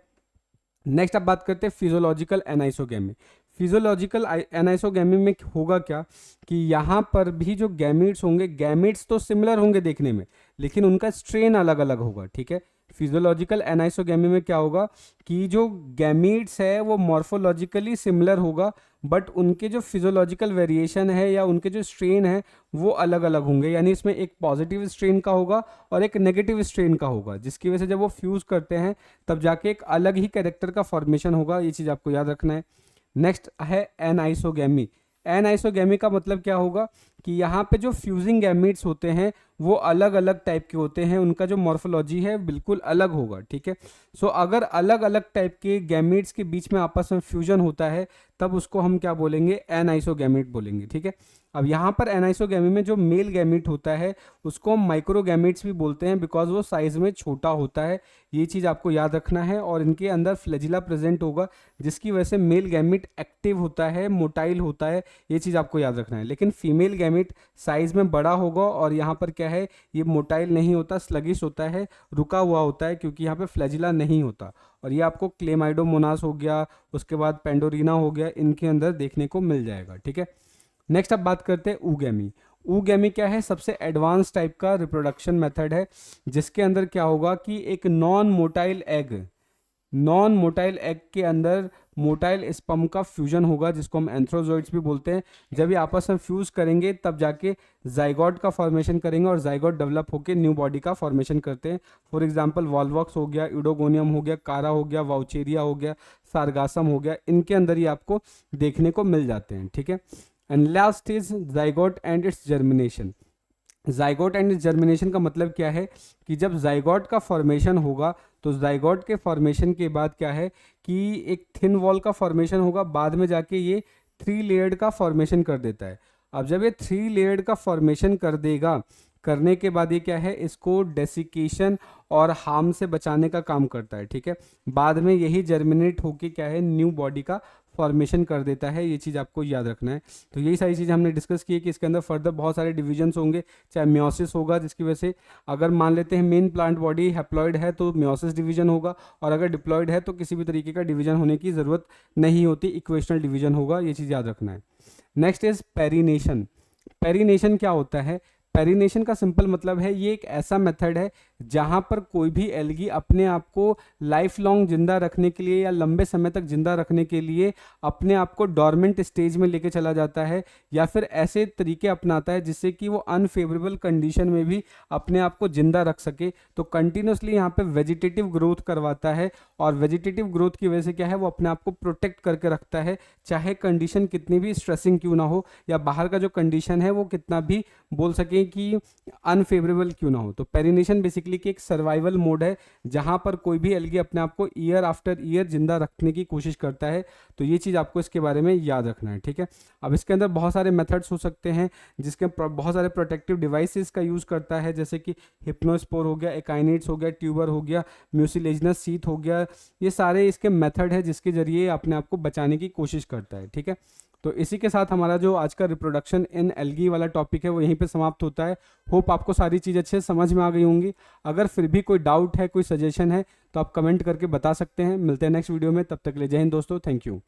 नेक्स्ट अब बात करते हैं फिजियोलॉजिकल एनाइसोगैमी। फिजियोलॉजिकल एनाइसोगैमी में होगा क्या कि यहाँ पर भी जो गैमीट्स होंगे, गैमीट्स तो सिमिलर होंगे देखने में लेकिन उनका स्ट्रेन अलग अलग होगा, ठीक है। फिजियोलॉजिकल एनाइसोगैमी में क्या होगा कि जो गैमीट्स है वो मॉर्फोलॉजिकली सिमिलर होगा बट उनके जो फिजियोलॉजिकल वेरिएशन है या उनके जो स्ट्रेन है वो अलग अलग होंगे, यानी इसमें एक पॉजिटिव स्ट्रेन का होगा और एक नेगेटिव स्ट्रेन का होगा, जिसकी वजह से जब वो फ्यूज करते हैं तब जाके एक अलग ही कैरेक्टर का फॉर्मेशन होगा, ये चीज़ आपको याद रखना है। नेक्स्ट है एनाइसोगैमी। एनाइसोगैमी का मतलब क्या होगा कि यहाँ पे जो फ्यूजिंग गैमीट्स होते हैं वो अलग अलग टाइप के होते हैं, उनका जो मॉर्फोलॉजी है बिल्कुल अलग होगा, ठीक है। सो अगर अलग अलग टाइप के गैमीट्स के बीच में आपस में फ्यूजन होता है तब उसको हम क्या बोलेंगे? एनाइसोगैमीट बोलेंगे, ठीक है। अब यहाँ पर एनाइसोगैमी में जो मेल गैमीट होता है उसको हम माइक्रोगैमीट्स भी बोलते हैं बिकॉज वो साइज में छोटा होता है, ये चीज़ आपको याद रखना है। और इनके अंदर फ्लैजिला प्रेजेंट होगा जिसकी वजह से मेल गैमीट एक्टिव होता है, मोटाइल होता है, ये चीज़ आपको याद रखना है। लेकिन फीमेल गैमीट साइज में बड़ा होगा और यहाँ पर क्या है, ये मोटाइल नहीं होता, स्लगिश होता है, रुका हुआ होता है क्योंकि यहाँ पे फ्लैजिला नहीं होता। और ये आपको क्लेमाइडोमोनास हो गया, उसके बाद पेंडोरिना हो गया, इनके अंदर देखने को मिल जाएगा, ठीक है। नेक्स्ट अब बात करते हैं ऊगैमी। ऊगैमी क्या है? सबसे एडवांस टाइप का रिप्रोडक्शन मेथड है जिसके अंदर क्या होगा कि एक नॉन मोटाइल एग के अंदर मोटाइल स्पर्म का फ्यूजन होगा जिसको हम एंथ्रोजोइड्स भी बोलते हैं। जब ये आपस में फ्यूज करेंगे तब जाके जाइगोट का फॉर्मेशन करेंगे और जाइगोट डेवलप होकर न्यू बॉडी का फॉर्मेशन करते हैं। फॉर एग्जांपल वॉल्वॉक्स हो गया, यूडोगोनियम हो गया, कारा हो गया, वाउचेरिया हो गया, सारगासम हो गया, इनके अंदर ये आपको देखने को मिल जाते हैं, ठीक है। And last is zygote and it's germination. Zygote and germination का मतलब क्या है कि जब जाइगोट का फॉर्मेशन होगा तो जाइगोट के फॉर्मेशन के बाद क्या है कि एक थिन वॉल का फॉर्मेशन होगा, बाद में जाके ये 3 लेयर्ड का फॉर्मेशन कर देता है। अब जब ये 3 लेयर्ड का फॉर्मेशन कर देगा, करने के बाद ये क्या है, इसको डेसिकेशन और हार्म से बचाने का काम करता है, ठीक है। बाद में यही जर्मिनेट होके क्या है, न्यू बॉडी का फॉर्मेशन कर देता है, ये चीज़ आपको याद रखना है। तो यही सारी चीज़ें हमने डिस्कस की है कि इसके अंदर फर्दर बहुत सारे डिविजन्स होंगे, चाहे म्योसिस होगा जिसकी वजह से अगर मान लेते हैं मेन प्लांट बॉडी हैप्लॉइड है तो म्योसिस डिवीजन होगा, और अगर डिप्लॉइड है तो किसी भी तरीके का डिवीजन होने की ज़रूरत नहीं होती, इक्वेशनल डिवीजन होगा, ये चीज़ याद रखना है। Next is perennation. पेरिनेशन क्या होता है? पेरिनेशन का सिंपल मतलब है ये एक ऐसा मेथड है जहां पर कोई भी एल्गी अपने आप को लाइफ लॉन्ग जिंदा रखने के लिए या लंबे समय तक जिंदा रखने के लिए अपने आप को डॉर्मेंट स्टेज में लेके चला जाता है या फिर ऐसे तरीके अपनाता है जिससे कि वो अनफेवरेबल कंडीशन में भी अपने आप को जिंदा रख सके। तो कंटिन्यूसली यहाँ पे वेजिटेटिव ग्रोथ करवाता है और वेजिटेटिव ग्रोथ की वजह से क्या है, वो अपने आप को प्रोटेक्ट करके रखता है, चाहे कंडीशन कितनी भी स्ट्रेसिंग क्यों ना हो या बाहर का जो कंडीशन है वो कितना भी बोल सके कि अनफेवरेबल क्यों ना हो। तो पेरिनेशन बेसिकली कि एक सर्वाइवल मोड है जहां पर कोई भी एल्गी अपने आप को ईयर आफ्टर ईयर जिंदा रखने की कोशिश करता है। तो ये चीज़ आपको इसके बारे में याद रखना है, ठीक है। अब इसके अंदर बहुत सारे मेथड्स हो सकते हैं जिसके बहुत सारे प्रोटेक्टिव डिवाइसेस का यूज़ करता है, जैसे कि हिप्नोस्पोर हो गया, एकाइनेट्स हो गया, ट्यूबर हो गया, म्यूसिलेजिनस सीथ हो गया, ये सारे इसके मेथड है जिसके जरिए अपने आप को बचाने की कोशिश करता है, ठीक है। तो इसी के साथ हमारा जो आज का रिप्रोडक्शन इन एल्गी वाला टॉपिक है वो यहीं पे समाप्त होता है। होप आपको सारी चीज़ अच्छे से समझ में आ गई होंगी। अगर फिर भी कोई डाउट है, कोई सजेशन है तो आप कमेंट करके बता सकते हैं। मिलते हैं नेक्स्ट वीडियो में, तब तक के लिए जय हिंद दोस्तों, थैंक यू।